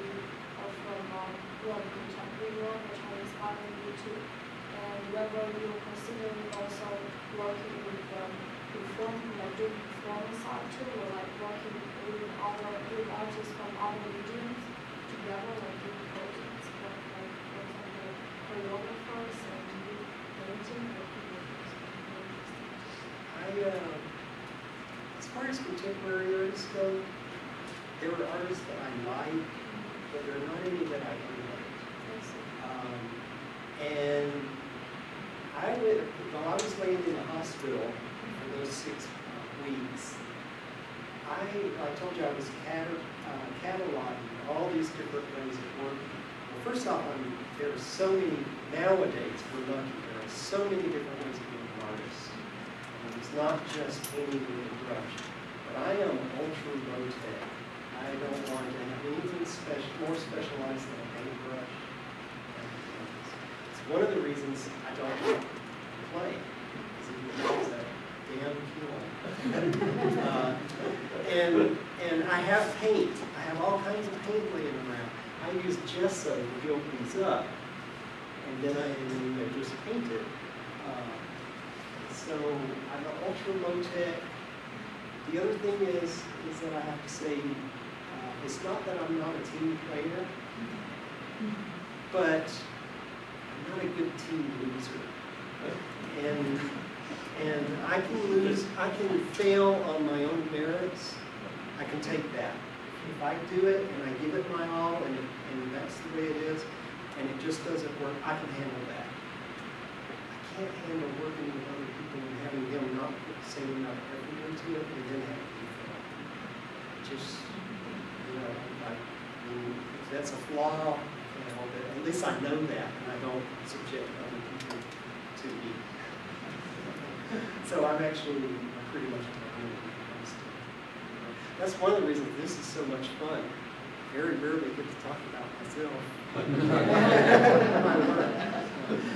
contemporary world that are inspiring you too, and whether you're considering also working with doing performance art too, or like working with artists from other regions together, like doing projects, like for example, choreographers and painting or people. As far as contemporary artists go, there are artists that I like, but there are not any that I emulate. And while I was laying in the hospital for those 6 weeks, I told you I was cataloging all these different ways of working. Well, first off, there are so many, nowadays, we're lucky, there are so many different ways of being an artist. And it's not just painting with a brush. But I am ultra low-tech. I don't want to have anything more specialized than a paintbrush. It's one of the reasons I don't like to play, because it involves that damn fuel. And I have paint. I have all kinds of paint laying around. I use gesso to build these up, and then I just paint it. So I'm ultra low-tech. The other thing is that I have to say, it's not that I'm not a team player, but I'm not a good team loser. And I can lose, I can fail on my own merits. I can take that. If I do it and I give it my all and that's the way it is, and it just doesn't work, I can handle that. I can't handle working with other people and having them not say enough effort into it and then have to fail. Just, you know, if that's a flaw, you know, at least I know that and I don't subject other people to me. So I'm actually pretty much at home when it comes to it. That's one of the reasons this is so much fun. Very rarely get to talk about myself.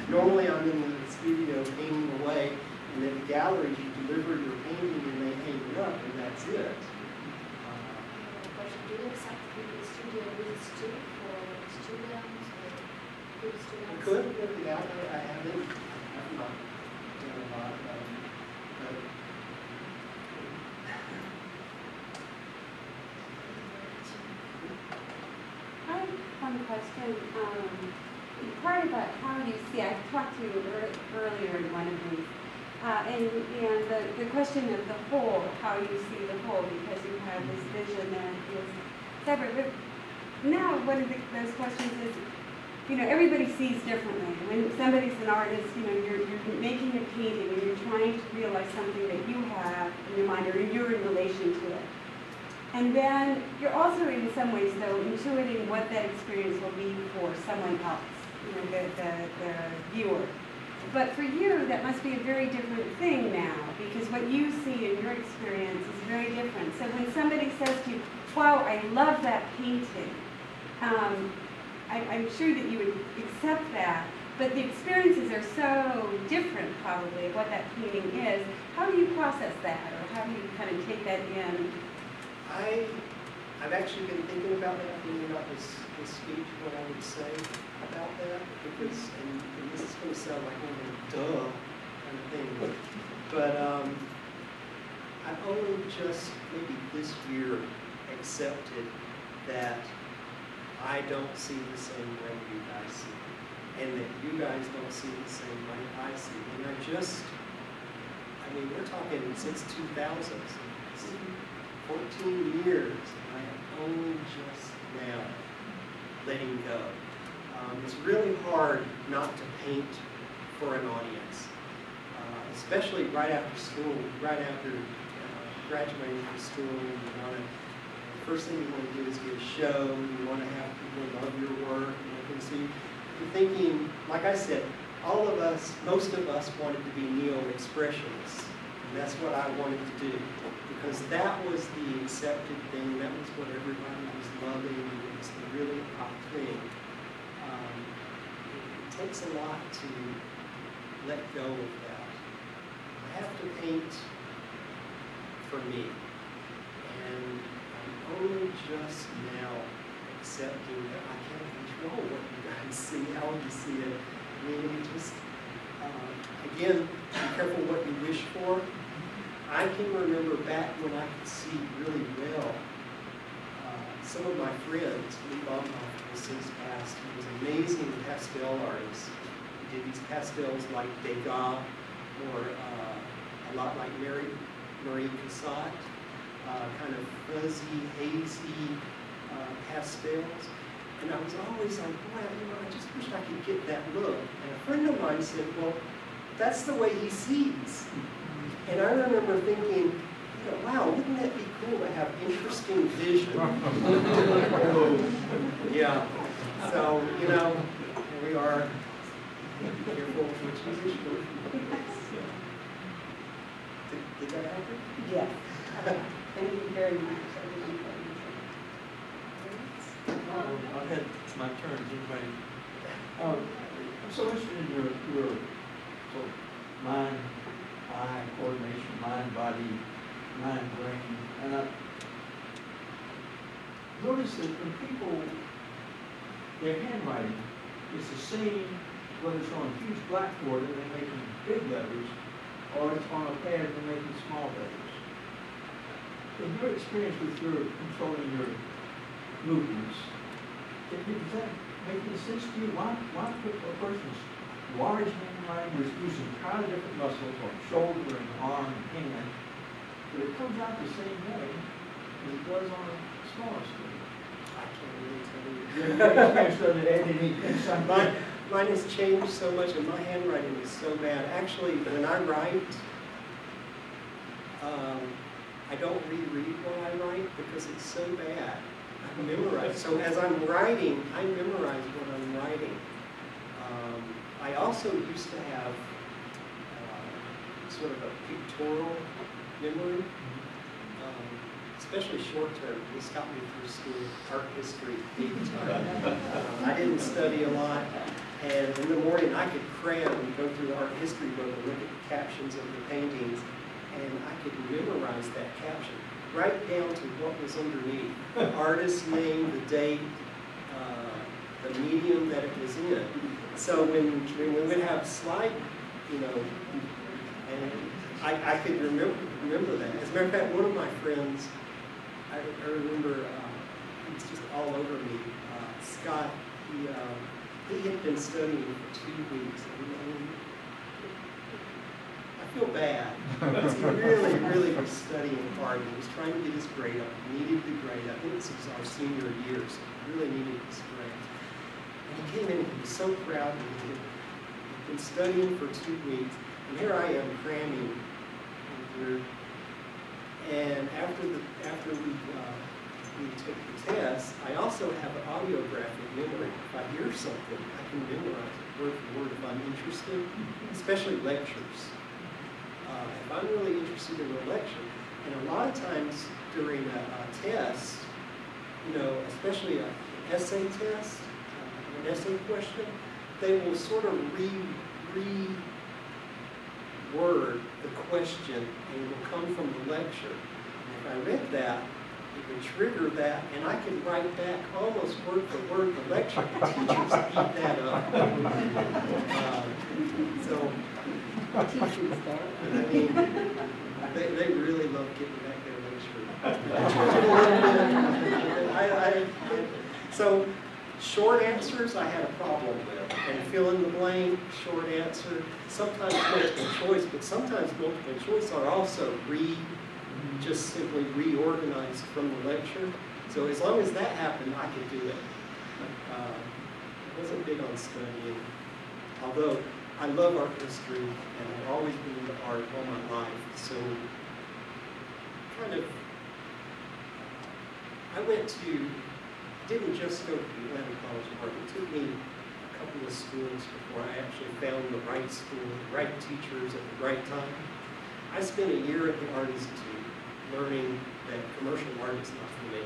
Normally I'm in the studio painting away, and at the gallery you deliver your painting and they hang it up, and that's it. Do you accept the studio visits too for students or good students? I could at the gallery. I haven't. I've not done a lot. I have one question. Part about how you see, I talked to you earlier in one of these, and the question of the whole, how you see the whole, because you have this vision that is separate. But now one of those questions is, you know, everybody sees differently. When somebody's an artist, you know, you're making a painting and you're trying to realize something that you have in your mind or you're in relation to it. And then you're also, in some ways, though, intuiting what that experience will be for someone else, you know, the viewer. But for you, that must be a very different thing now, because what you see in your experience is very different. So when somebody says to you, wow, I love that painting, I'm sure that you would accept that, but the experiences are so different, probably, of what that painting is. How do you process that, or how do you kind of take that in? I've actually been thinking about that, thinking about this speech, what I would say about that, because, and this is going to sound like, oh, duh, kind of thing. But I only just maybe this year accepted that I don't see the same way you guys see it, and that you guys don't see it the same way I see it. And I mean, we're talking since 2000, 14 years, and I am only just now letting go. It's really hard not to paint for an audience, especially right after school, right after graduating from school. The first thing you want to do is get a show. You want to have people love your work. And so you're thinking, like I said, all of us, most of us wanted to be neo-expressionists, and that's what I wanted to do, because that was the accepted thing. That was what everybody was loving. It was the really hot thing. It takes a lot to let go of that. I have to paint for me, and I'm only just now accepting that I can't control what you guys see, how you see it. I mean, it just, again, be careful what you wish for. I can remember back when I could see really well. Some of my friends, Lee Baumhoff, has since passed. He was an amazing pastel artist. He did these pastels like Degas, or a lot like Marie Cassatt, kind of fuzzy, hazy pastels. And I was always like, boy, I just wish I could get that look. And a friend of mine said, well, that's the way he sees. And I remember thinking, wow, wouldn't that be cool to have interesting vision? Yeah. So, here we are. Be careful what you wish for. Did that happen? Yes. Thank you very much. I've had my turn. Anybody? I'm so interested in your sort of mind-eye coordination, mind-body, mind-brain, and I noticed that when people, their handwriting is the same, whether it's on a huge blackboard and they're making big letters, or it's on a pad and they're making small letters. In your experience with your controlling your movements, does that make any sense to you? Why put a person's large handwriting was using entirely different muscles on shoulder and arm and hand, but it comes out the same way as it does on a smaller scale? I can't really tell you. Your experience doesn't add any insight. Mine has changed so much, and my handwriting is so bad. Actually, when I write, I don't reread what I write because it's so bad. I memorize. So as I'm writing, I memorize what I'm writing. I also used to have sort of a pictorial memory, especially short term. This got me through school, art history, big time. I didn't study a lot, and in the morning I could cram and go through the art history book and look at the captions of the paintings, and I could memorize that caption right down to what was underneath. The artist's name, the date, the medium that it was in. So when we would have slide, and I could remember that. As a matter of fact, one of my friends, I remember, it's just all over me, Scott, he had been studying for 2 weeks. I feel bad, because he really was studying hard. He was trying to get his grade up. He needed the grade up. I think this was our senior year, so he really needed his grade. And he came in and he was so proud. He had been studying for 2 weeks, and here I am cramming through. And after we took the test, I also have an audiographic memory. If I hear something, I can memorize it word for word if I'm interested, especially lectures. If I'm really interested in a lecture, and a lot of times during a test, especially an essay test, an essay question, they will sort of reword the question, and it will come from the lecture. And if I read that, it would trigger that, and I could write back almost word for word the lecture. The teachers eat that up. So Teachers there. I mean, they really love getting back their lecture. So short answers I had a problem with, and fill in the blank, short answer, sometimes multiple choice, but sometimes multiple choice are also just simply reorganized from the lecture. So as long as that happened, I could do it. I wasn't big on studying, although I love art history, and I've always been into art all my life. So I didn't just go to the Atlanta College of Art. It took me a couple of schools before I actually found the right school, the right teachers at the right time. I spent a year at the Art Institute learning that commercial art is not for me.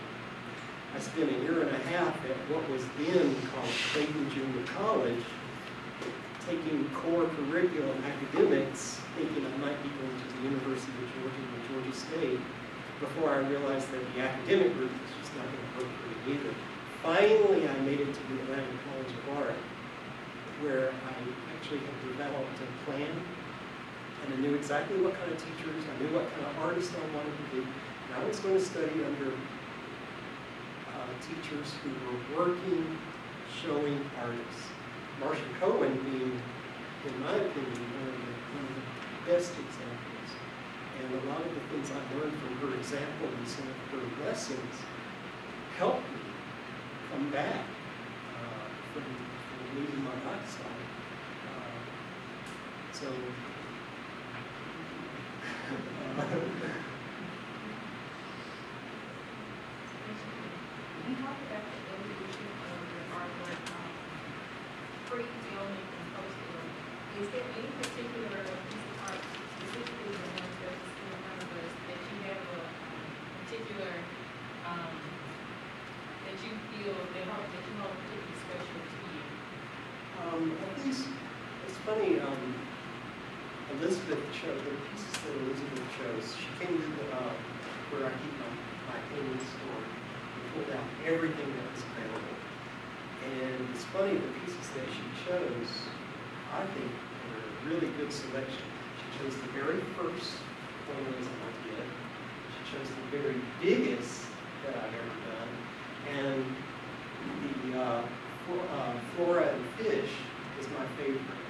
I spent a year and a half at what was then called Clayton Junior College, taking core curriculum academics, thinking I might be going to the University of Georgia and Georgia State, before I realized that the academic route was just not going to work for me either. Finally, I made it to the Atlanta College of Art, where I actually had developed a plan, and I knew exactly what kind of teachers, I knew what kind of artists I wanted to be, and I was going to study under teachers who were working, showing artists. Marcia Cohen being, in my opinion, one of the best examples. And a lot of the things I learned from her example and some of her lessons helped me come back from losing my eyesight. You talked about the evolution of your artwork, pre-filming and post-filming. Is there any particular piece of art, specifically the ones that is in front of us, that you have a particular, that you feel that hold particularly special to you? At least, it's funny, Elizabeth chose, the pieces that Elizabeth chose, she came to where I keep my painting store. Pulled out everything that was available. And it's funny, the pieces that she chose, I think, were a really good selection. She chose the very first formalism I did. She chose the very biggest that I've ever done. And the Flora and Fish is my favorite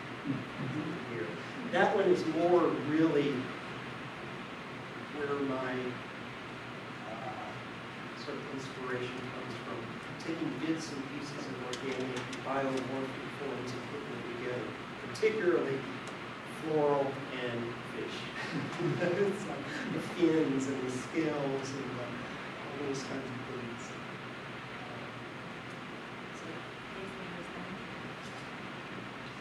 here. That one is more really where my sort of inspiration comes from, taking bits and pieces of organic biomorphic forms and putting them together, particularly floral and fish. It's like the fins and the scales and all those kinds of things.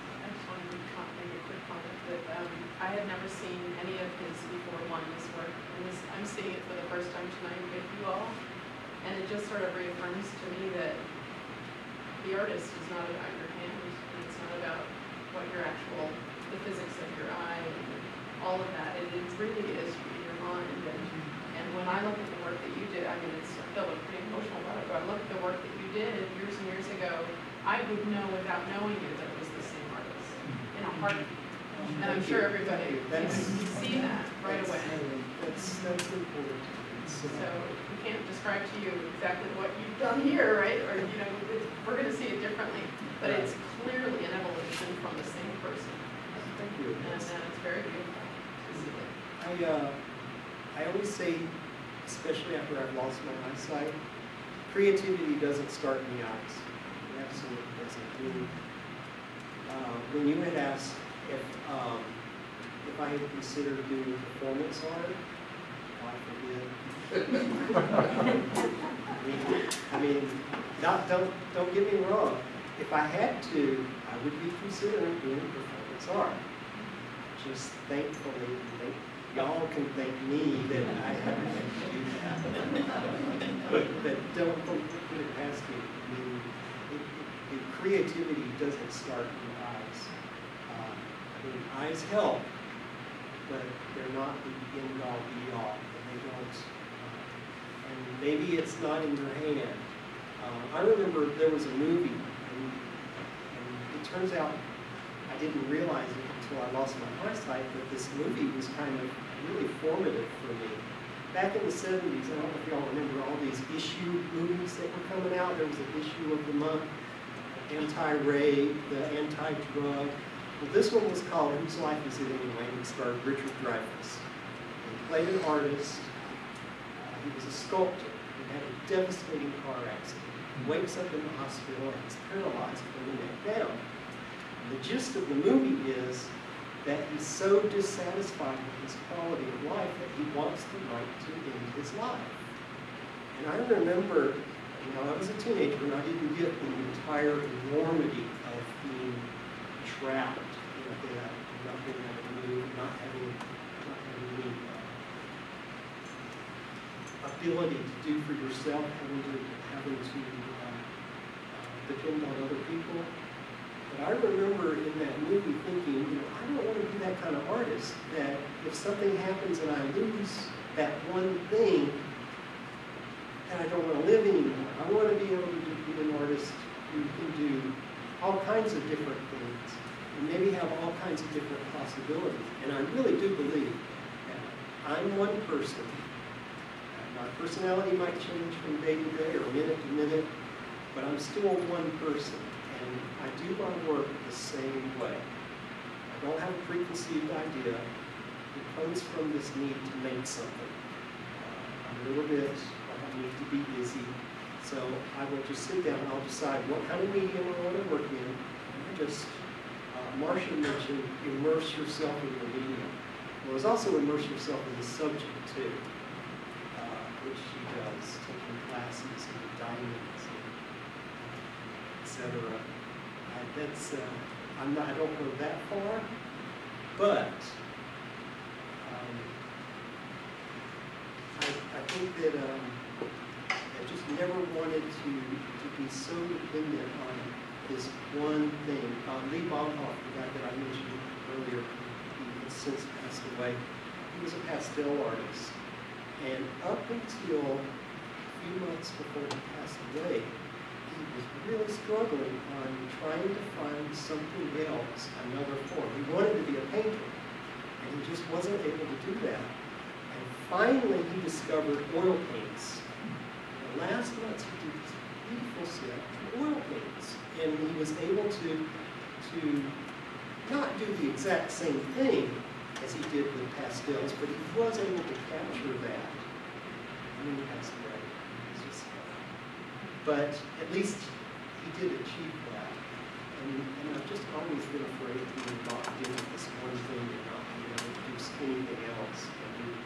I just wanted to make a quick comment that I had never seen any of his before Lonnie's work, and I'm seeing it for the first time tonight with you all. And it just sort of reaffirms to me that the artist is not about your hand, and it's not about what your the physics of your eye, and all of that. It really is your mind. And when I look at the work that you did, I mean, I feel pretty emotional about it, but I look at the work that you did years and years ago, I would know without knowing you that it was the same artist in a heartbeat. And I'm sure everybody can see that right away. That's important. So we can't describe to you exactly what you've done here, right? Or, we're going to see it differently. But it's clearly an evolution from the same person. Thank you. And it's very beautiful to see it. I always say, especially after I've lost my eyesight, creativity doesn't start in the eyes. It absolutely doesn't. When you had asked if I had considered doing performance art, God forbid. Don't get me wrong. If I had to, I would be considering doing performance art. Just thankfully, y'all can thank me that I haven't had to do that. But don't put it past me. The creativity doesn't start in the eyes. Eyes help, but they're not the end-all, be-all. They don't. And maybe it's not in your hand. I remember there was a movie, and it turns out I didn't realize it until I lost my eyesight, but this movie was kind of really formative for me. Back in the 70s, I don't know if y'all remember all these issue movies that were coming out. There was an issue of the month, anti-rape, the anti-drug. Well, this one was called Whose Life Is It Anyway? And it starred Richard Dreyfuss. He played an artist. He was a sculptor. He had a devastating car accident. He wakes up in the hospital and he's paralyzed from the neck down. And the gist of the movie is that he's so dissatisfied with his quality of life that he wants the right to end his life. And I remember, I was a teenager and I didn't get the entire enormity of being trapped in a bed, not being able to move, not having any ability to do for yourself, having to depend on other people. But I remember in that movie thinking, I don't want to be that kind of artist, that if something happens and I lose that one thing, that I don't want to live anymore. I want to be able to be an artist who can do all kinds of different things and maybe have all kinds of different possibilities. And I really do believe that I'm one person. My personality might change from day to day or minute to minute, but I'm still one person. And I do my work the same way. I don't have a preconceived idea. It comes from this need to make something. I'm a little bit, I need to be busy. So I will just sit down and I'll decide what kind of medium I want to work in. And I just, Marcia mentioned immerse yourself in the medium. Well, there's also immerse yourself in the subject too, which she does, taking classes and diamonds, etc. I don't go that far, but I think that I just never wanted to be so dependent on this one thing. Lee Bonhoeffer, the guy that I mentioned earlier, he has since passed away. He was a pastel artist, and up until a few months before he passed away, he was really struggling on trying to find something else, another form. He wanted to be a painter, and he just wasn't able to do that. And finally, he discovered oil paints. And last month, he did this beautiful set of oil paints, and he was able to not do the exact same thing as he did with pastels, but he was able to capture that. And then he passed away. But at least he did achieve that. And I've just always been afraid of being locked into this one thing and not being able to do anything else. And